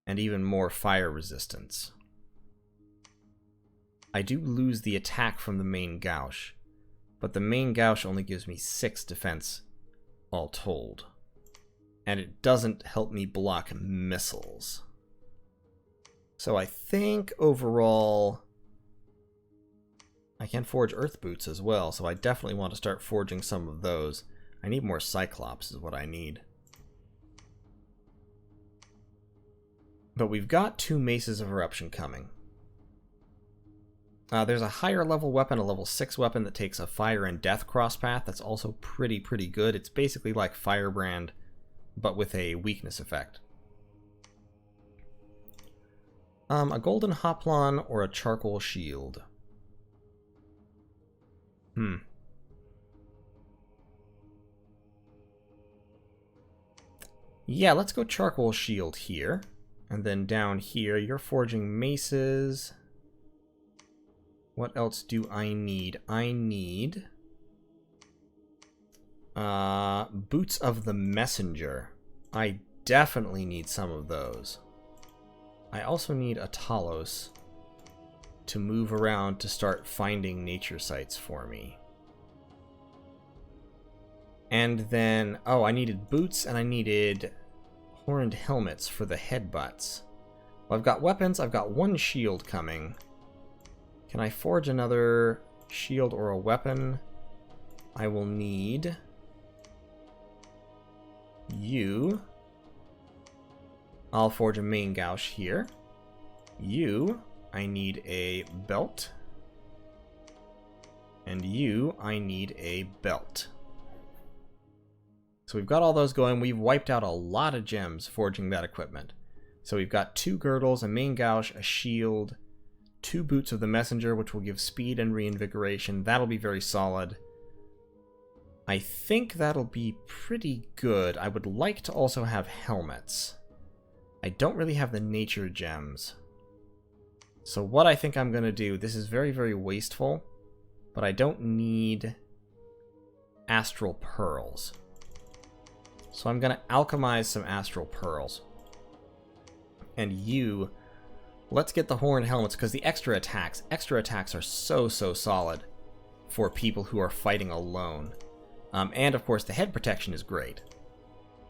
Speaker 1: And even more fire resistance. I do lose the attack from the main gouge, but the main gouge only gives me 6 defense all told. And it doesn't help me block missiles. So I think overall I can forge earth boots as well, so I definitely want to start forging some of those. I need more Cyclops is what I need. But we've got 2 Maces of Eruption coming. There's a higher level weapon, a level 6 weapon that takes a fire and death crosspath. That's also pretty good. It's basically like Firebrand, but with a weakness effect. A golden hoplon or a charcoal shield? Yeah, let's go charcoal shield here. And then down here, you're forging maces. What else do I need? I need boots of the messenger. I definitely need some of those. I also need a Talos to move around to start finding nature sites for me. And then, oh, I needed boots and I needed horned helmets for the headbutts. Well, I've got weapons, I've got 1 shield coming. Can I forge another shield or a weapon? I will need you. I'll forge a main gouge here. You, I need a belt. And you, I need a belt. So we've got all those going. We've wiped out a lot of gems forging that equipment. So we've got 2 girdles, a main gouge, a shield, 2 boots of the messenger, which will give speed and reinvigoration. That'll be very solid. I think that'll be pretty good. I would like to also have helmets. I don't really have the nature gems. So what I think I'm going to do, this is very wasteful, but I don't need astral pearls. So I'm going to alchemize some astral pearls. And you, let's get the horned helmets, because the extra attacks are so solid for people who are fighting alone. And of course the head protection is great,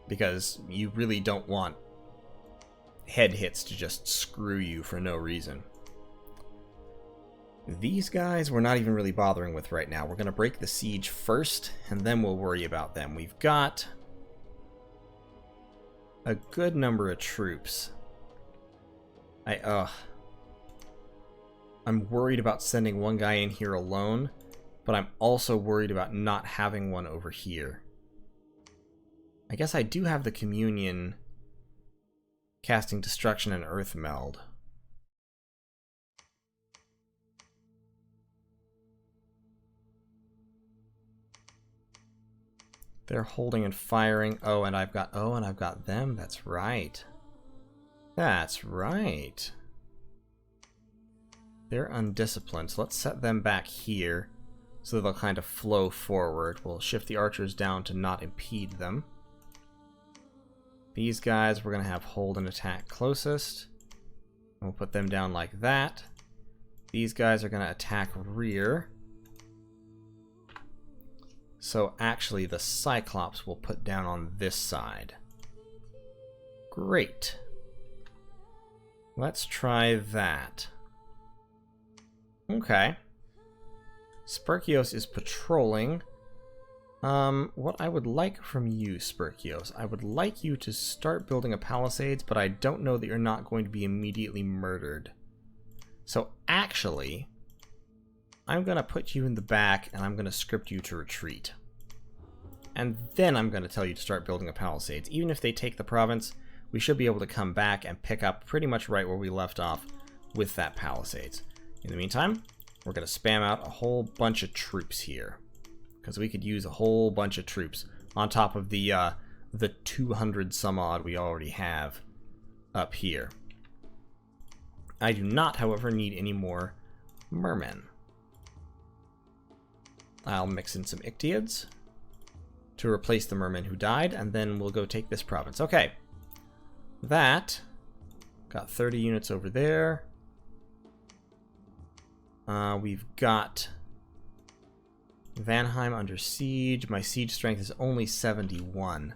Speaker 1: because you really don't want head hits to just screw you for no reason. These guys we're not even really bothering with right now. We're going to break the siege first, and then we'll worry about them. We've got a good number of troops. I'm worried about sending one guy in here alone, but I'm also worried about not having one over here. I guess I do have the Communion casting Destruction and Earth Meld. They're holding and firing. Oh, and I've got them. That's right. That's right. They're undisciplined, so let's set them back here so they'll kind of flow forward. We'll shift the archers down to not impede them. These guys we're going to have hold and attack closest. We'll put them down like that. These guys are going to attack rear. So actually the Cyclops will put down on this side. Great. Let's try that. Okay. Sperkios is patrolling. What I would like from you, Sperkios, I would like you to start building a palisades, but I don't know that you're not going to be immediately murdered. So actually, I'm going to put you in the back, and I'm going to script you to retreat. And then I'm going to tell you to start building a palisades. Even if they take the province, we should be able to come back and pick up pretty much right where we left off with that palisades. In the meantime, we're going to spam out a whole bunch of troops here, because we could use a whole bunch of troops on top of the 200 some odd we already have up here. I do not, however, need any more mermen. I'll mix in some Ictiads to replace the mermen who died, and then we'll go take this province. Okay. That got 30 units over there. We've got Vanheim under siege. My siege strength is only 71.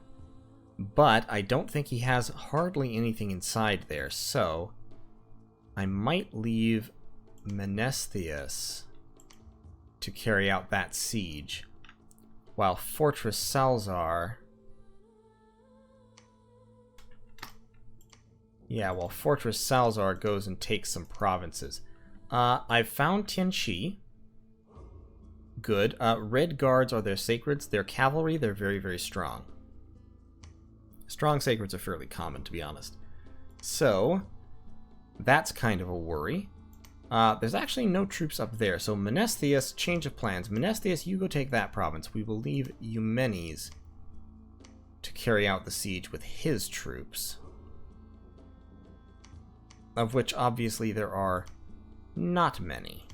Speaker 1: But I don't think he has hardly anything inside there, so I might leave Menestheus to carry out that siege, while Fortress Salzar... Yeah, while Fortress Salzar goes and takes some provinces. I've found Tianqi. Good. Red Guards are their sacreds. Their cavalry, they're very, very strong. Strong sacreds are fairly common, to be honest. So, that's kind of a worry. There's actually no troops up there, so Menestheus, change of plans. Menestheus, you go take that province. We will leave Eumenes to carry out the siege with his troops. Of which, obviously, there are not many.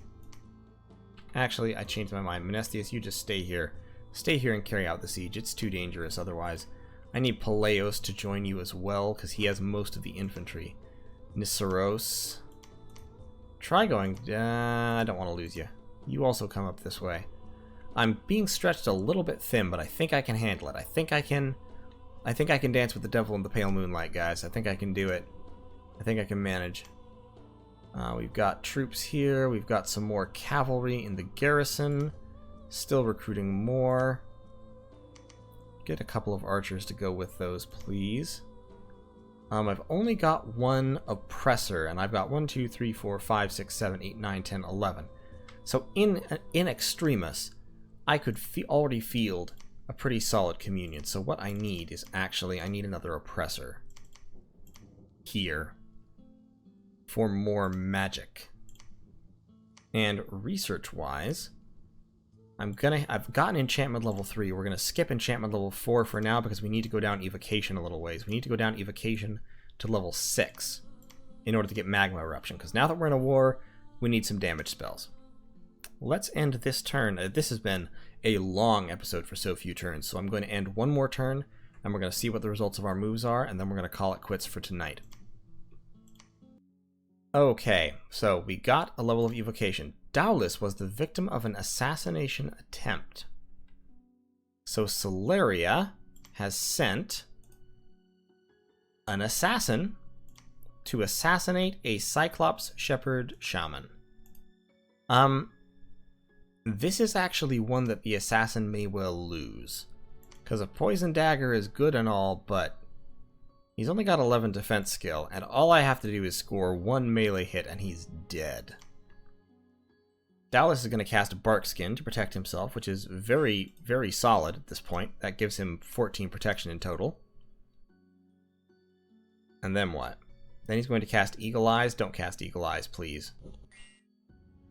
Speaker 1: Actually, I changed my mind. Menestheus, you just stay here. Stay here and carry out the siege. It's too dangerous otherwise. I need Peleus to join you as well, because he has most of the infantry. Nisseros. Try going. I don't want to lose you. You also come up this way. I'm being stretched a little bit thin, but I think I can handle it. I think I can dance with the devil in the pale moonlight, guys. I think I can do it. I think I can manage. We've got troops here. We've got some more cavalry in the garrison. Still recruiting more. Get a couple of archers to go with those, please. I've only got one oppressor, and I've got 1, 2, 3, 4, 5, 6, 7, 8, 9, 10, 11. So in extremis, I could already field a pretty solid communion. So what I need is actually, I need another oppressor here for more magic. And research-wise, I've gotten enchantment level 3. We're gonna skip enchantment level 4 for now because we need to go down evocation a little ways. We need to go down evocation to level 6 in order to get magma eruption, because now that we're in a war, we need some damage spells. Let's end this turn. This has been a long episode for so few turns, so I'm going to end one more turn, and we're going to see what the results of our moves are, and then we're going to call it quits for tonight. Okay, so we got a level of evocation. Daulis was the victim of an assassination attempt. So Salaria has sent an assassin to assassinate a Cyclops shepherd shaman. This is actually one that the assassin may well lose, because a poison dagger is good and all, but he's only got 11 defense skill, and all I have to do is score 1 melee hit and he's dead. Dallas is going to cast Barkskin to protect himself, which is very, very solid at this point. That gives him 14 protection in total. And then what? Then he's going to cast Eagle Eyes. Don't cast Eagle Eyes, please.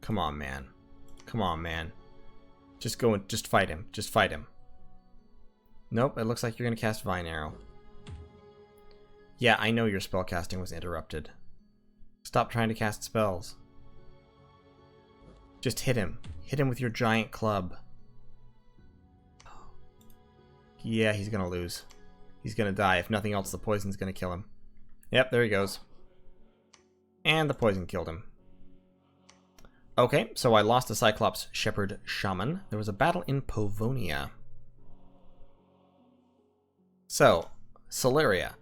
Speaker 1: Come on, man. Come on, man. Just go and just fight him. Just fight him. Nope, it looks like you're going to cast Vine Arrow. Yeah, I know your spellcasting was interrupted. Stop trying to cast spells. Just hit him. Hit him with your giant club. Yeah, he's gonna lose. He's gonna die. If nothing else, the poison's gonna kill him. Yep, there he goes. And the poison killed him. Okay, so I lost a Cyclops Shepherd Shaman. There was a battle in Pavonia. So, Salaria.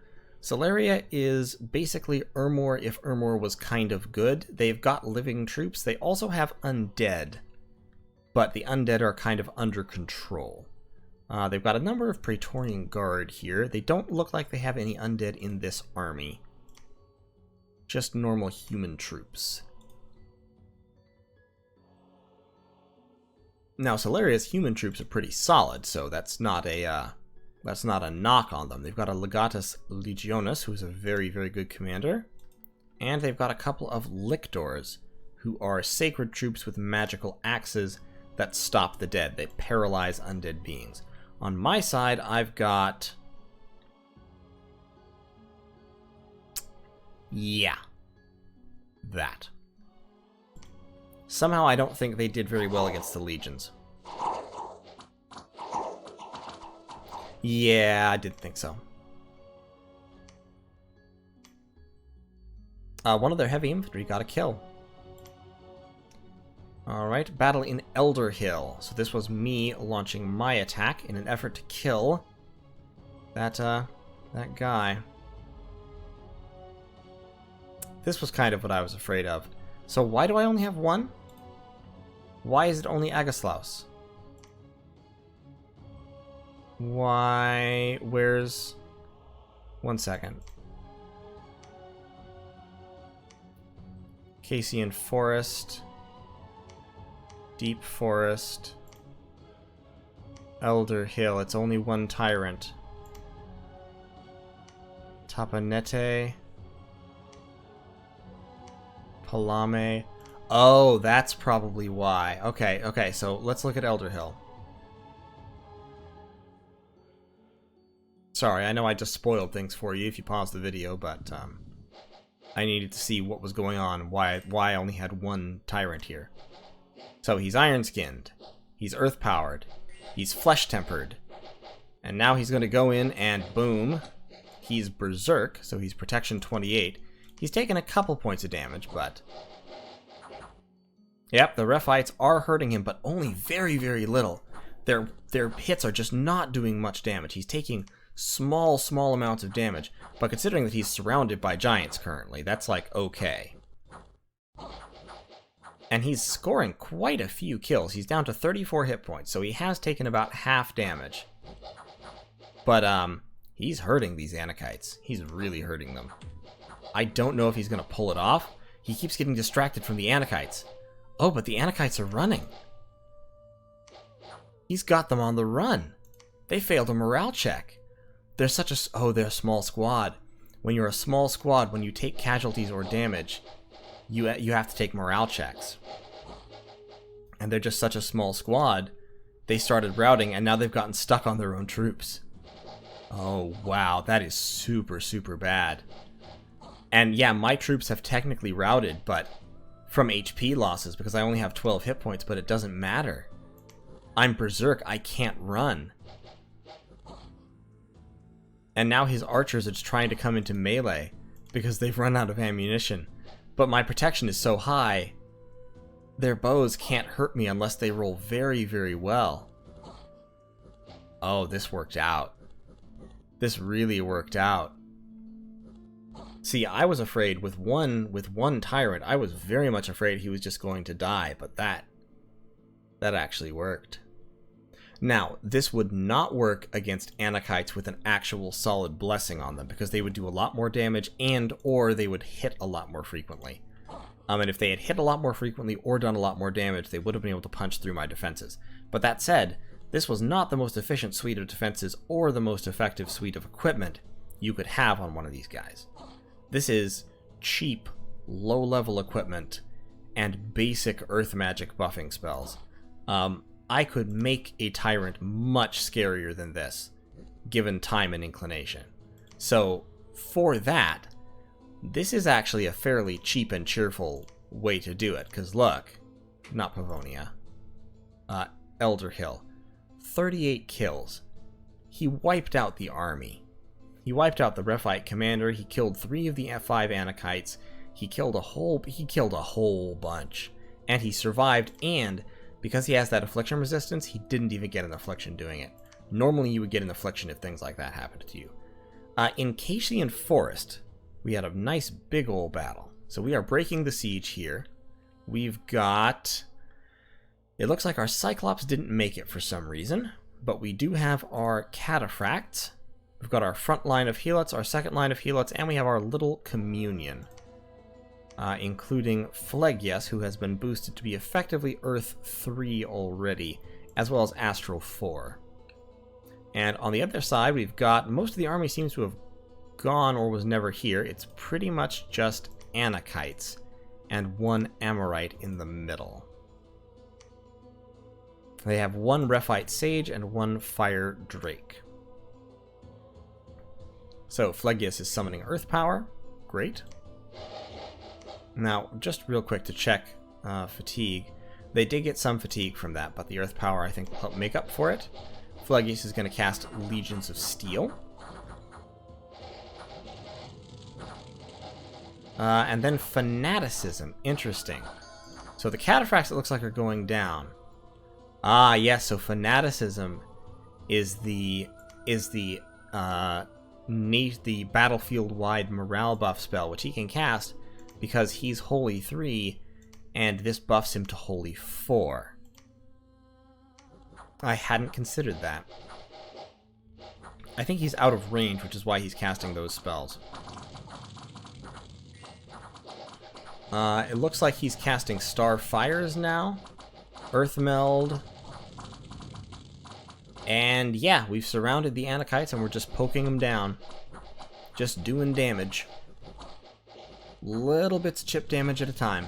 Speaker 1: Salaria is basically Ermor if Ermor was kind of good. They've got living troops. They also have undead, but the undead are kind of under control. They've got a number of Praetorian Guard here. They don't look like they have any undead in this army. Just normal human troops. Now, Salaria's human troops are pretty solid, so that's not a knock on them. They've got a Legatus Legionis, who's a very, very good commander. And they've got a couple of Lictors, who are sacred troops with magical axes that stop the dead. They paralyze undead beings. On my side, I've got... yeah. That. Somehow I don't think they did very well against the legions. Yeah, I did think so. One of their heavy infantry got a kill. Alright, battle in Elder Hill. So this was me launching my attack in an effort to kill that guy. This was kind of what I was afraid of. So why do I only have one? Why is it only Agaslaus? Why? Where's... one second. Cassian Forest. Deep Forest. Elder Hill. It's only one Tyrant. Tapanete. Palame. Oh, that's probably why. Okay, so let's look at Elder Hill. Sorry, I know I just spoiled things for you if you pause the video, but I needed to see what was going on, why I only had one Tyrant here. So he's iron-skinned, he's earth-powered, he's flesh-tempered, and now he's going to go in and boom, he's berserk, so he's protection 28. He's taken a couple points of damage, but... yep, the Rephites are hurting him, but only very, very little. Their hits are just not doing much damage. He's taking small amounts of damage, but considering that he's surrounded by giants currently, that's like okay. And he's scoring quite a few kills. He's down to 34 hit points, so he has taken about half damage. But he's hurting these Anakites. He's really hurting them. I don't know if he's going to pull it off. He keeps getting distracted from the Anakites. Oh, but the Anakites are running. He's got them on the run. They failed a morale check. They're such a... oh, they're a small squad. When you're a small squad, when you take casualties or damage, you have to take morale checks. And they're just such a small squad, they started routing, and now they've gotten stuck on their own troops. Oh, wow, that is super, super bad. And yeah, my troops have technically routed, but from HP losses, because I only have 12 hit points, but it doesn't matter. I'm berserk, I can't run. And now his archers are just trying to come into melee, because they've run out of ammunition. But my protection is so high, their bows can't hurt me unless they roll very, very well. Oh, this worked out. This really worked out. See, I was afraid with one Tyrant, I was very much afraid he was just going to die, but that actually worked. Now, this would not work against Anakites with an actual solid blessing on them, because they would do a lot more damage and or they would hit a lot more frequently. And if they had hit a lot more frequently or done a lot more damage, they would have been able to punch through my defenses. But that said, this was not the most efficient suite of defenses or the most effective suite of equipment you could have on one of these guys. This is cheap, low-level equipment and basic earth magic buffing spells. I could make a Tyrant much scarier than this, given time and inclination. So, for that, this is actually a fairly cheap and cheerful way to do it, because look, not Pavonia, Elder Hill, 38 kills. He wiped out the army. He wiped out the Rephite commander, he killed 3 of the F5 Anakites, he killed a whole bunch, and he survived, and because he has that affliction resistance, he didn't even get an affliction doing it. Normally you would get an affliction if things like that happened to you. In Cassian Forest, we had a nice big old battle. So we are breaking the siege here. We've got... it looks like our Cyclops didn't make it for some reason, but we do have our Cataphracts. We've got our front line of Helots, our second line of Helots, and we have our little Communion. including Phlegra, who has been boosted to be effectively Earth 3 already, as well as Astral 4. And on the other side, we've got most of the army seems to have gone or was never here. It's pretty much just Anakites and one Amorite in the middle. They have one Rephite Sage and one Fire Drake. So Phlegra is summoning Earth Power. Great. Now, just real quick to check fatigue. They did get some fatigue from that, but the Earth Power, I think, will help make up for it. Phlegra is going to cast Legions of Steel. And then Fanaticism. Interesting. So the Cataphracts, it looks like, are going down. Ah, yes, so Fanaticism is the battlefield-wide morale buff spell, which he can cast because he's Holy 3, and this buffs him to Holy 4. I hadn't considered that. I think he's out of range, which is why he's casting those spells. It looks like he's casting Star Fires now. Earth Meld. And yeah, we've surrounded the Anakites and we're just poking them down. Just doing damage. Little bits of chip damage at a time.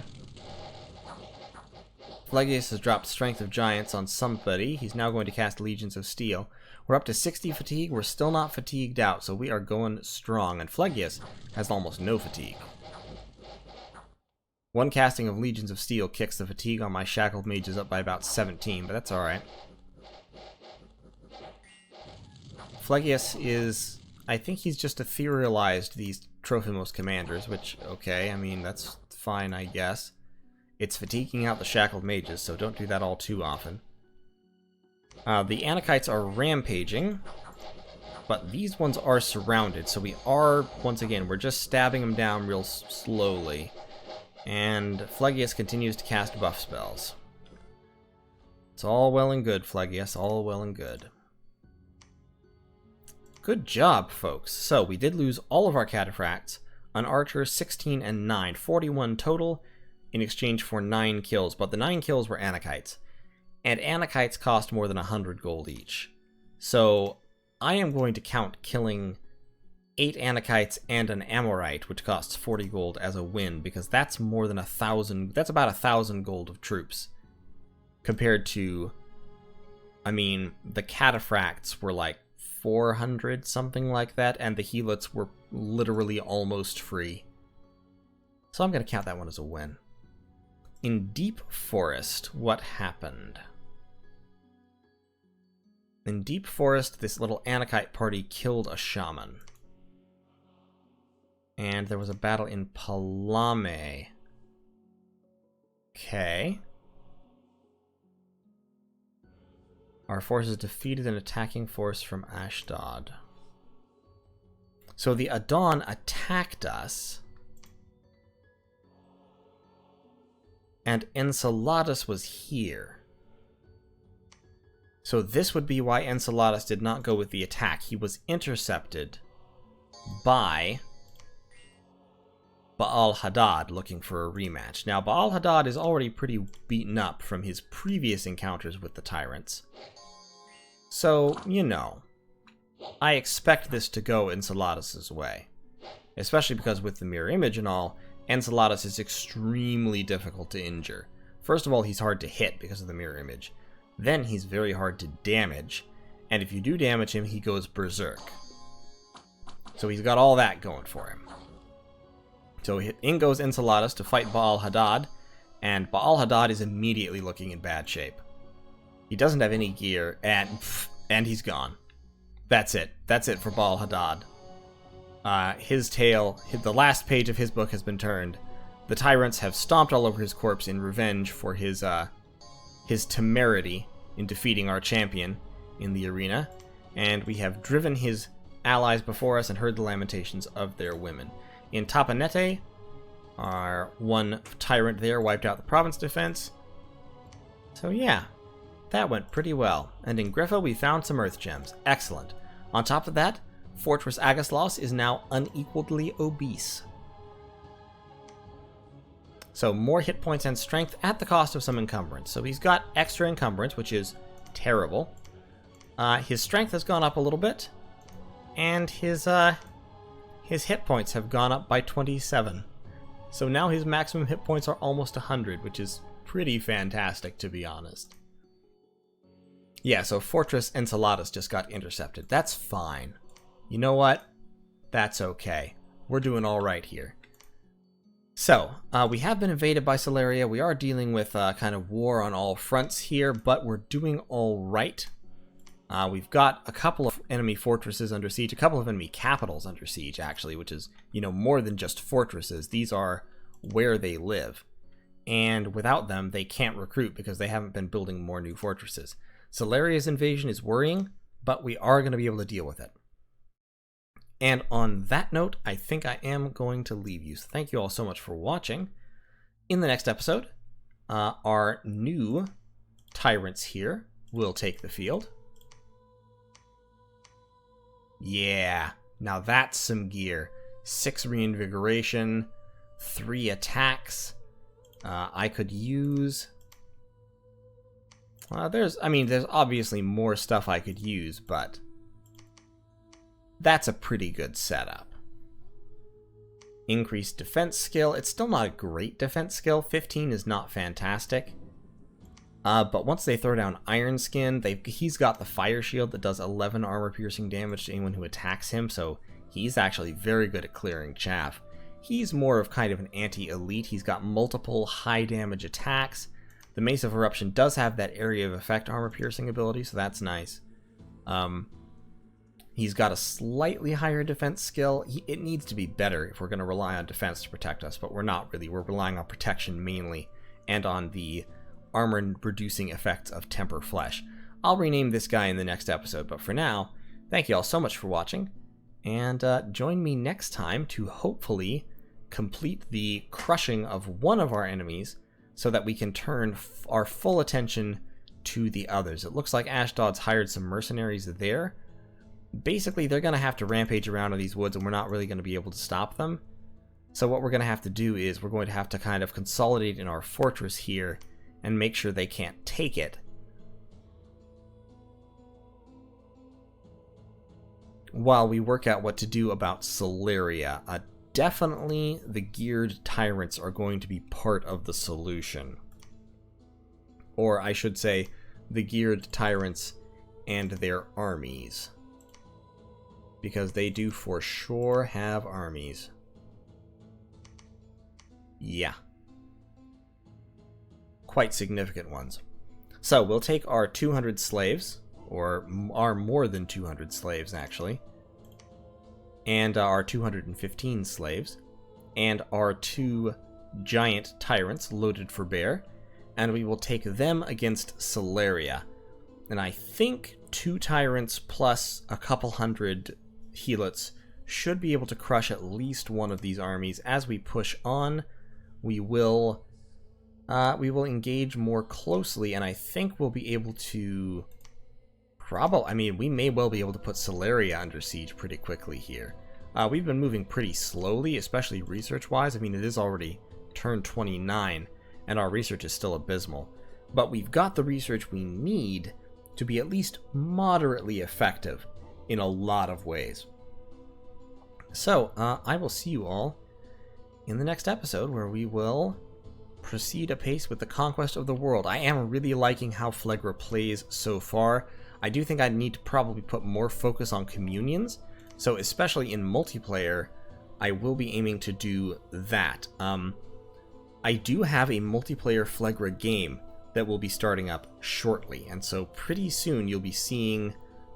Speaker 1: Phlegra has dropped Strength of Giants on somebody. He's now going to cast Legions of Steel. We're up to 60 fatigue. We're still not fatigued out, so we are going strong. And Phlegra has almost no fatigue. One casting of Legions of Steel kicks the fatigue on my Shackled Mages up by about 17, but that's alright. Phlegra is... I think he's just etherealized these Trophimos commanders, which, okay, I mean, that's fine, I guess. It's fatiguing out the Shackled Mages, so don't do that all too often. The Anakites are rampaging, but these ones are surrounded, so we are, once again, we're just stabbing them down real slowly. And Phlegra continues to cast buff spells. It's all well and good, Phlegra, all well and good. Good job, folks. So, we did lose all of our Cataphracts. An Archer, 16 and 9. 41 total in exchange for 9 kills. But the 9 kills were Anakites. And Anakites cost more than 100 gold each. So, I am going to count killing 8 Anakites and an Amorite, which costs 40 gold, as a win. Because that's more than 1,000... That's about 1,000 gold of troops. Compared to... I mean, the Cataphracts were like 400, something like that, and the Helots were literally almost free. So I'm going to count that one as a win. In Deep Forest, what happened? In Deep Forest, this little Anakite party killed a shaman. And there was a battle in Palame. Okay. Our forces defeated an attacking force from Ashdod. So the Adon attacked us. And Enceladus was here. So this would be why Enceladus did not go with the attack. He was intercepted by Baal Hadad looking for a rematch. Now, Baal Hadad is already pretty beaten up from his previous encounters with the Tyrants. So, you know, I expect this to go Enceladus' way. Especially because with the mirror image and all, Enceladus is extremely difficult to injure. First of all, he's hard to hit because of the mirror image. Then he's very hard to damage. And if you do damage him, he goes berserk. So he's got all that going for him. So in goes Enceladus to fight Baal Hadad, and Baal Hadad is immediately looking in bad shape. He doesn't have any gear, and he's gone. That's it. That's it for Baal Hadad. His tail, the last page of his book has been turned. The Tyrants have stomped all over his corpse in revenge for his temerity in defeating our champion in the arena, and we have driven his allies before us and heard the lamentations of their women. In Tapanete, our one Tyrant there wiped out the province defense. So yeah, that went pretty well. And in Griffa, we found some Earth Gems. Excellent. On top of that, Fortress Agaslos is now unequaledly obese. So more hit points and strength at the cost of some encumbrance. So he's got extra encumbrance, which is terrible. His strength has gone up a little bit, and his hit points have gone up by 27. So now his maximum hit points are almost 100, which is pretty fantastic, to be honest. Yeah, so Fortress Enceladus just got intercepted. That's fine. You know what? That's okay. We're doing all right here. So, we have been invaded by Salaria. We are dealing with kind of war on all fronts here, but we're doing all right. We've got a couple of enemy fortresses under siege, a couple of enemy capitals under siege, actually, which is, you know, more than just fortresses. These are where they live. And without them, they can't recruit because they haven't been building more new fortresses. Salaria's invasion is worrying, but we are going to be able to deal with it. And on that note, I think I am going to leave you. So thank you all so much for watching. In the next episode, our new Tyrants here will take the field. Yeah, now that's some gear. 6 reinvigoration, 3 attacks. I could use... there's obviously more stuff I could use, but that's a pretty good setup. Increased defense skill. It's still not a great defense skill. 15 is not fantastic. But once they throw down Iron Skin, he's got the Fire Shield that does 11 armor-piercing damage to anyone who attacks him, so he's actually very good at clearing chaff. He's more of kind of an anti-elite. He's got multiple high-damage attacks. The Mace of Eruption does have that area of effect armor-piercing ability, so that's nice. He's got a slightly higher defense skill. It needs to be better if we're going to rely on defense to protect us, but we're not really. We're relying on protection mainly, and on the armor-reducing effects of Temper Flesh. I'll rename this guy in the next episode, but for now, thank you all so much for watching, and join me next time to hopefully complete the crushing of one of our enemies so that we can turn our full attention to the others. It looks like Ashdod's hired some mercenaries there. Basically, they're going to have to rampage around in these woods, and we're not really going to be able to stop them. So what we're going to have to do is we're going to have to kind of consolidate in our fortress here and make sure they can't take it, while we work out what to do about Salaria. Definitely the geared tyrants are going to be part of the solution. Or I should say, the geared tyrants and their armies. Because they do for sure have armies. Yeah. Quite significant ones. So we'll take our 200 slaves, or our more than 200 slaves actually, and our 215 slaves, and our 2 giant tyrants loaded for bear, and we will take them against Salaria. And I think 2 tyrants plus a couple hundred helots should be able to crush at least one of these armies. As we push on, we will engage more closely, and I think we'll be able to we may well be able to put Salaria under siege pretty quickly here. We've been moving pretty slowly, especially research-wise. I mean, it is already turn 29, and our research is still abysmal. But we've got the research we need to be at least moderately effective in a lot of ways. So, I will see you all in the next episode, where we will proceed apace with the conquest of the world. I am really liking how Phlegra plays so far. I do think I need to probably put more focus on communions, so especially in multiplayer, I will be aiming to do that. I do have a multiplayer Phlegra game that will be starting up shortly, and so pretty soon you'll be seeing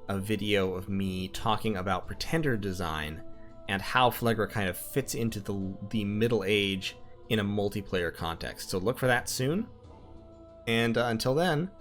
Speaker 1: a video of me talking about Pretender design and how Phlegra kind of fits into the Middle Age in a multiplayer context. So look for that soon, and until then,